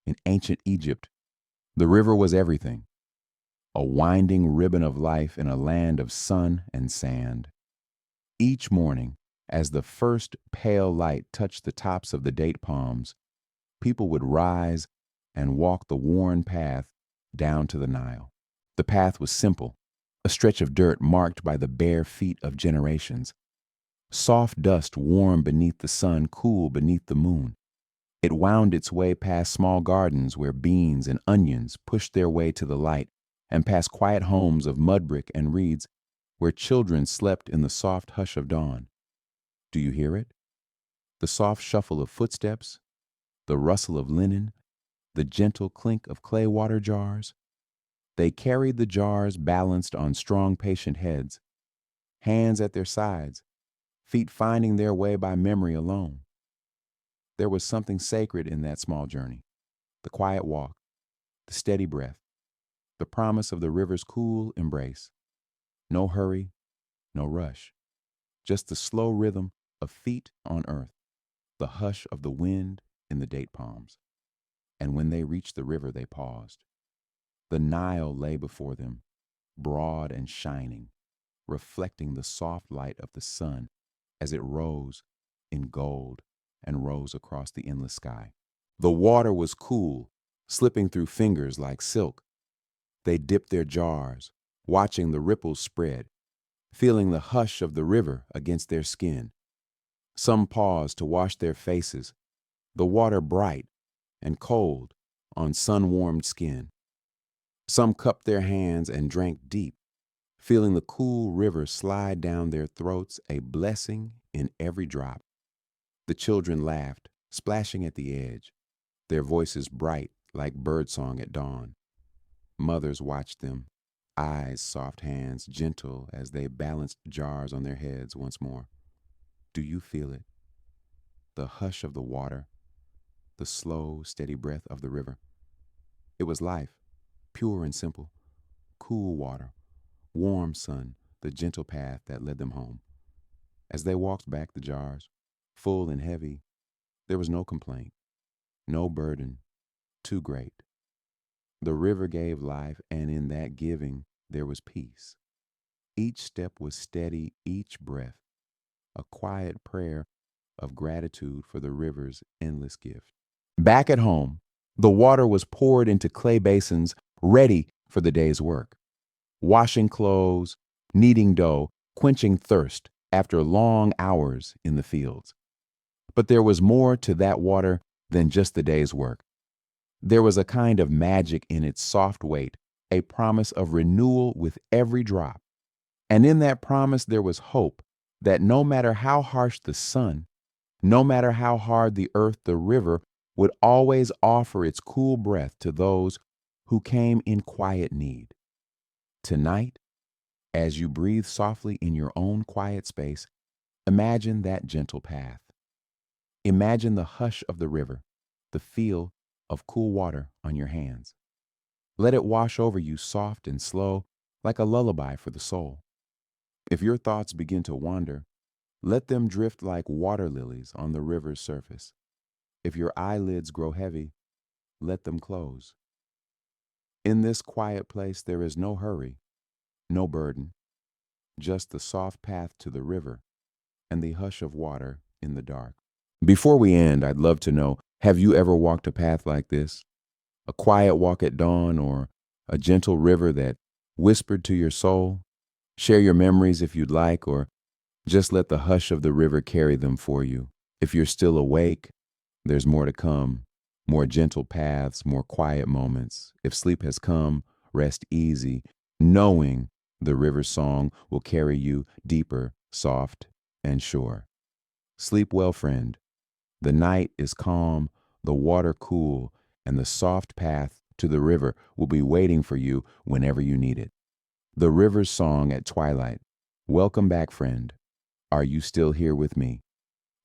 Speaker 1: In ancient Egypt, the river was everything, a winding ribbon of life in a land of sun and sand. Each morning, as the first pale light touched the tops of the date palms, people would rise and walk the worn path down to the Nile. The path was simple, a stretch of dirt marked by the bare feet of generations. Soft dust warm beneath the sun, cool beneath the moon. It wound its way past small gardens where beans and onions pushed their way to the light, and past quiet homes of mud brick and reeds where children slept in the soft hush of dawn. Do you hear it? The soft shuffle of footsteps, the rustle of linen, the gentle clink of clay water jars. They carried the jars balanced on strong, patient heads, hands at their sides, feet finding their way by memory alone. There was something sacred in that small journey, the quiet walk, the steady breath, the promise of the river's cool embrace. No hurry, no rush, just the slow rhythm of feet on earth, the hush of the wind in the date palms. And when they reached the river, they paused. The Nile lay before them, broad and shining, reflecting the soft light of the sun as it rose in gold and rose across the endless sky. The water was cool, slipping through fingers like silk. They dipped their jars, watching the ripples spread, feeling the hush of the river against their skin. Some paused to wash their faces, the water bright and cold on sun-warmed skin. Some cupped their hands and drank deep, feeling the cool river slide down their throats, a blessing in every drop. The children laughed, splashing at the edge, their voices bright like birdsong at dawn. Mothers watched them, Eyes, soft hands, gentle as they balanced jars on their heads once more. Do you feel it? The hush of the water, the slow, steady breath of the river. It was life, pure and simple. Cool water, warm sun, the gentle path that led them home. As they walked back the jars, full and heavy, there was no complaint, no burden, too great. The river gave life, and in that giving there was peace. Each step was steady, each breath, a quiet prayer of gratitude for the river's endless gift. Back at home, the water was poured into clay basins ready for the day's work. Washing clothes, kneading dough, quenching thirst after long hours in the fields. But there was more to that water than just the day's work. There was a kind of magic in its soft weight, a promise of renewal with every drop. And in that promise there was hope that no matter how harsh the sun, no matter how hard the earth, the river would always offer its cool breath to those who came in quiet need. Tonight, as you breathe softly in your own quiet space, imagine that gentle path. Imagine the hush of the river, the feel of cool water on your hands. Let it wash over you soft and slow, like a lullaby for the soul. If your thoughts begin to wander, let them drift like water lilies on the river's surface. If your eyelids grow heavy, let them close. In this quiet place there is no hurry, no burden, just the soft path to the river and the hush of water in the dark. Before we end, I'd love to know, have you ever walked a path like this? A quiet walk at dawn or a gentle river that whispered to your soul? Share your memories if you'd like, or just let the hush of the river carry them for you. If you're still awake, there's more to come, more gentle paths, more quiet moments. If sleep has come, rest easy, knowing the river's song will carry you deeper, soft, and sure. Sleep well, friend. The night is calm, the water cool, and the soft path to the river will be waiting for you whenever you need it. The river's song at twilight. Welcome back, friend. Are you still here with me,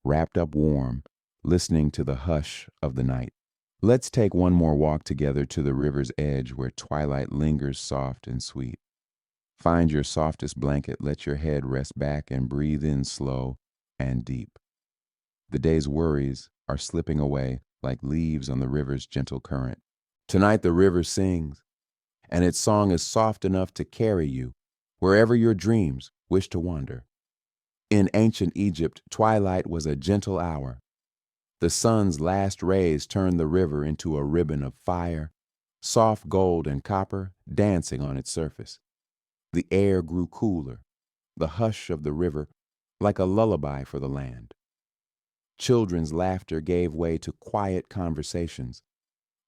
Speaker 1: wrapped up warm, listening to the hush of the night? Let's take one more walk together to the river's edge where twilight lingers soft and sweet. Find your softest blanket, let your head rest back, and breathe in slow and deep. The day's worries are slipping away like leaves on the river's gentle current. Tonight the river sings, and its song is soft enough to carry you wherever your dreams wish to wander. In ancient Egypt, twilight was a gentle hour. The sun's last rays turned the river into a ribbon of fire, soft gold and copper dancing on its surface. The air grew cooler, the hush of the river like a lullaby for the land. Children's laughter gave way to quiet conversations,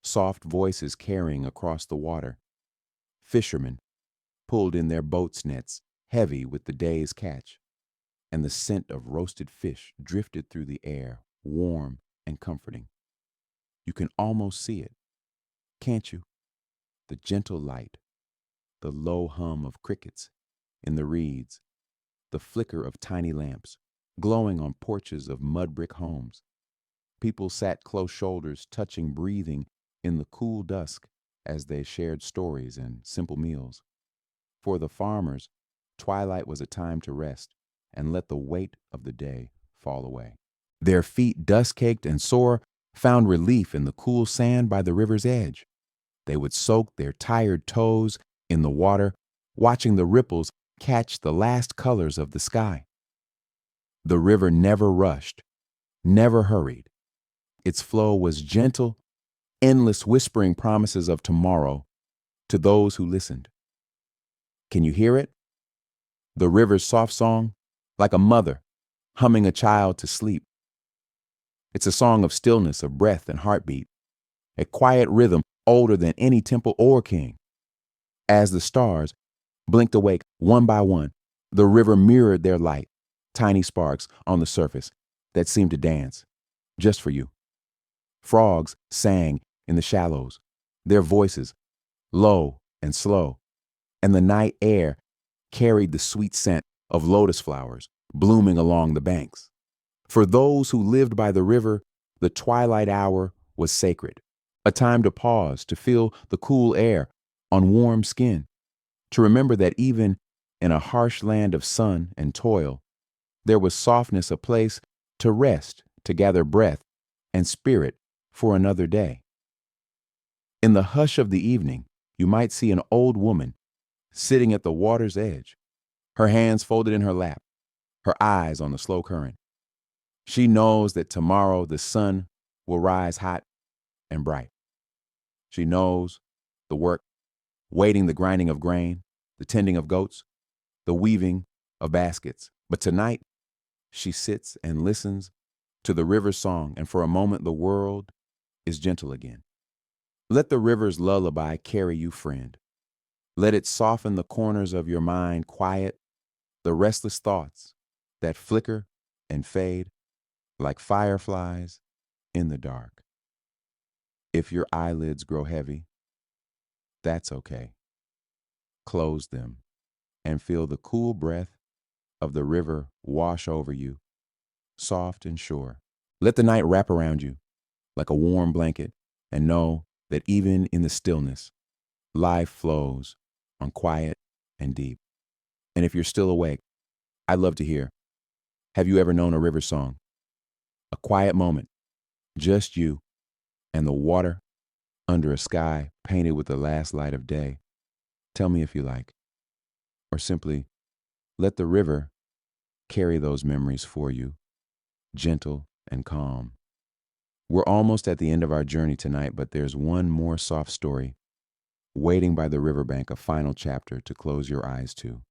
Speaker 1: soft voices carrying across the water. Fishermen pulled in their boats' nets, heavy with the day's catch, and the scent of roasted fish drifted through the air, warm and comforting. You can almost see it, can't you? The gentle light, the low hum of crickets in the reeds, the flicker of tiny lamps glowing on porches of mud brick homes. People sat close shoulders, touching, breathing in the cool dusk as they shared stories and simple meals. For the farmers, twilight was a time to rest and let the weight of the day fall away. Their feet, dust-caked and sore, found relief in the cool sand by the river's edge. They would soak their tired toes in the water, watching the ripples catch the last colors of the sky. The river never rushed, never hurried. Its flow was gentle, endless, whispering promises of tomorrow to those who listened. Can you hear it? The river's soft song, like a mother humming a child to sleep. It's a song of stillness, of breath and heartbeat, a quiet rhythm older than any temple or king. As the stars blinked awake one by one, the river mirrored their light, tiny sparks on the surface that seemed to dance just for you. Frogs sang in the shallows, their voices low and slow, and the night air carried the sweet scent of lotus flowers blooming along the banks. For those who lived by the river, the twilight hour was sacred, a time to pause, to feel the cool air on warm skin, to remember that even in a harsh land of sun and toil, there was softness, a place to rest, to gather breath and spirit for another day. In the hush of the evening, you might see an old woman sitting at the water's edge, her hands folded in her lap, her eyes on the slow current. She knows that tomorrow the sun will rise hot and bright. She knows the work, waiting, the grinding of grain, the tending of goats, the weaving of baskets. But tonight, she sits and listens to the river's song, and for a moment the world is gentle again. Let the river's lullaby carry you, friend. Let it soften the corners of your mind, quiet the restless thoughts that flicker and fade like fireflies in the dark. If your eyelids grow heavy, that's okay. Close them and feel the cool breath of the river wash over you, soft and sure. Let the night wrap around you like a warm blanket, and know that even in the stillness, life flows on quiet and deep. And if you're still awake, I'd love to hear, have you ever known a river song? A quiet moment, just you and the water under a sky painted with the last light of day. Tell me if you like. Or simply, let the river carry those memories for you, gentle and calm. We're almost at the end of our journey tonight, but there's one more soft story waiting by the riverbank, a final chapter to close your eyes to.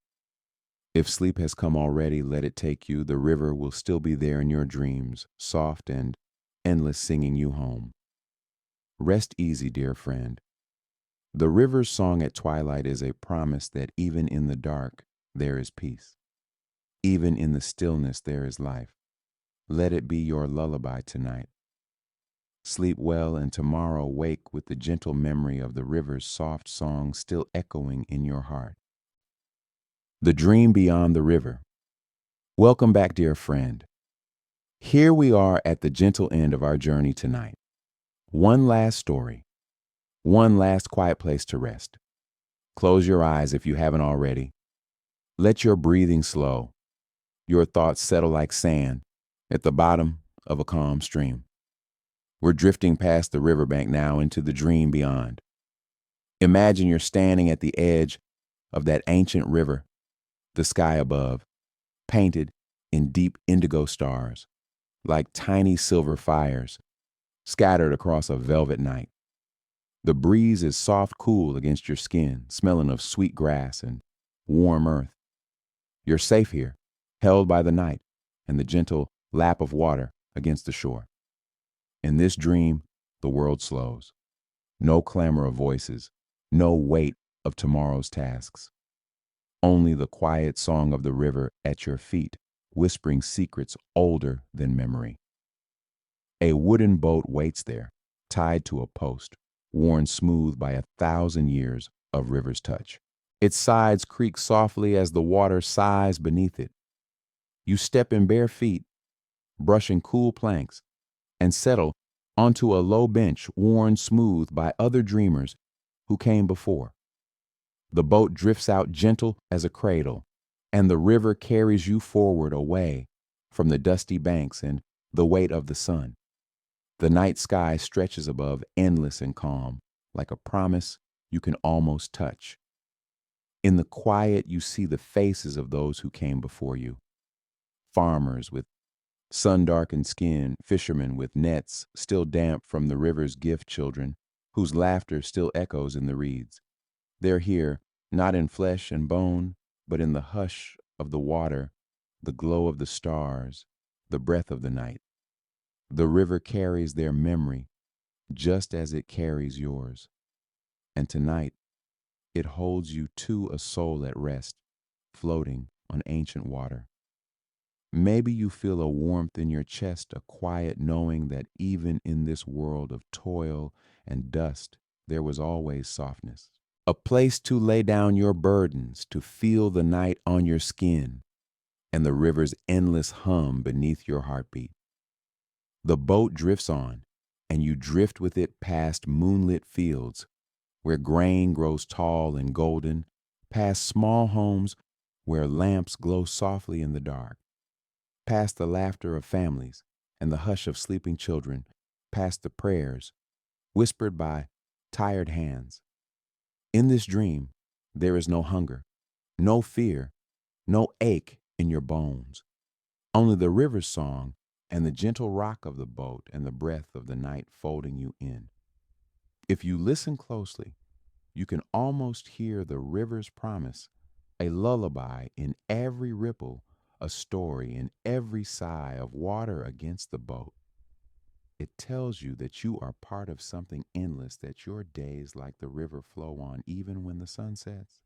Speaker 1: If sleep has come already, let it take you. The river will still be there in your dreams, soft and endless, singing you home. Rest easy, dear friend. The river's song at twilight is a promise that even in the dark, there is peace. Even in the stillness, there is life. Let it be your lullaby tonight. Sleep well, and tomorrow wake with the gentle memory of the river's soft song still echoing in your heart. The dream beyond the river. Welcome back, dear friend. Here we are at the gentle end of our journey tonight. One last story. One last quiet place to rest. Close your eyes if you haven't already. Let your breathing slow. Your thoughts settle like sand at the bottom of a calm stream. We're drifting past the riverbank now into the dream beyond. Imagine you're standing at the edge of that ancient river, the sky above, painted in deep indigo stars, like tiny silver fires, scattered across a velvet night. The breeze is soft, cool against your skin, smelling of sweet grass and warm earth. You're safe here, held by the night and the gentle lap of water against the shore. In this dream, the world slows. No clamor of voices, no weight of tomorrow's tasks. Only the quiet song of the river at your feet, whispering secrets older than memory. A wooden boat waits there, tied to a post, worn smooth by 1,000 years of river's touch. Its sides creak softly as the water sighs beneath it. You step in bare feet, brushing cool planks, and settle onto a low bench worn smooth by other dreamers who came before. The boat drifts out gentle as a cradle, and the river carries you forward away from the dusty banks and the weight of the sun. The night sky stretches above, endless and calm, like a promise you can almost touch. In the quiet, you see the faces of those who came before you. Farmers with sun-darkened skin, fishermen with nets still damp from the river's gift, children whose laughter still echoes in the reeds. They're here, not in flesh and bone, but in the hush of the water, the glow of the stars, the breath of the night. The river carries their memory just as it carries yours. And tonight, it holds you to a soul at rest, floating on ancient water. Maybe you feel a warmth in your chest, a quiet knowing that even in this world of toil and dust, there was always softness. a place to lay down your burdens, to feel the night on your skin and the river's endless hum beneath your heartbeat. The boat drifts on, and you drift with it past moonlit fields where grain grows tall and golden, past small homes where lamps glow softly in the dark, past the laughter of families and the hush of sleeping children, past the prayers whispered by tired hands. In this dream, there is no hunger, no fear, no ache in your bones, only the river's song and the gentle rock of the boat and the breath of the night folding you in. If you listen closely, you can almost hear the river's promise, a lullaby in every ripple, a story in every sigh of water against the boat. It tells you that you are part of something endless, that your days like the river flow on even when the sun sets.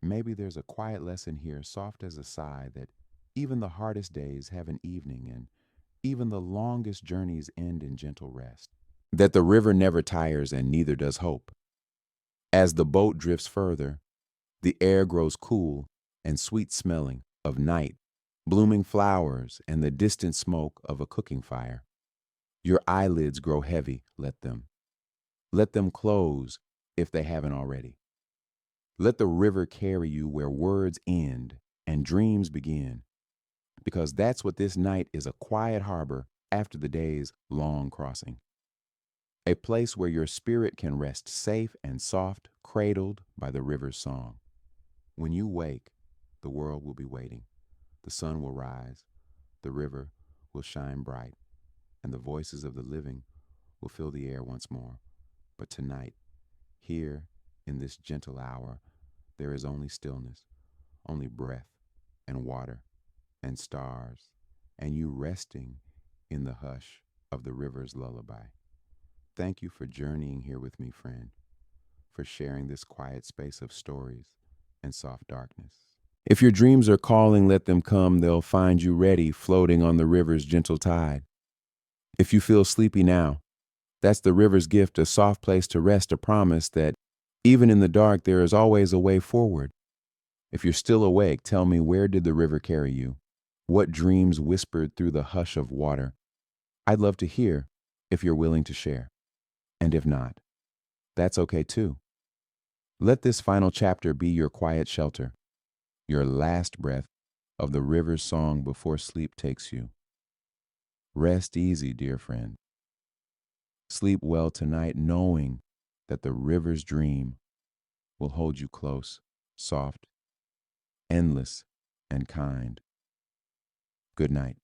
Speaker 1: Maybe there's a quiet lesson here, soft as a sigh, that even the hardest days have an evening and even the longest journeys end in gentle rest. That the river never tires and neither does hope. As the boat drifts further, the air grows cool and sweet smelling of night, blooming flowers, and the distant smoke of a cooking fire. Your eyelids grow heavy, let them. Let them close if they haven't already. Let the river carry you where words end and dreams begin, because that's what this night is, a quiet harbor after the day's long crossing. A place where your spirit can rest safe and soft, cradled by the river's song. When you wake, the world will be waiting. The sun will rise, the river will shine bright, and the voices of the living will fill the air once more. But tonight, here in this gentle hour, there is only stillness, only breath and water and stars, and you resting in the hush of the river's lullaby. Thank you for journeying here with me, friend, for sharing this quiet space of stories and soft darkness. If your dreams are calling, let them come. They'll find you ready, floating on the river's gentle tide. If you feel sleepy now, that's the river's gift, a soft place to rest, a promise that even in the dark, there is always a way forward. If you're still awake, tell me, where did the river carry you? What dreams whispered through the hush of water? I'd love to hear if you're willing to share. And if not, that's okay too. Let this final chapter be your quiet shelter, your last breath of the river's song before sleep takes you. Rest easy, dear friend. Sleep well tonight, knowing that the river's dream will hold you close, soft, endless, and kind. Good night.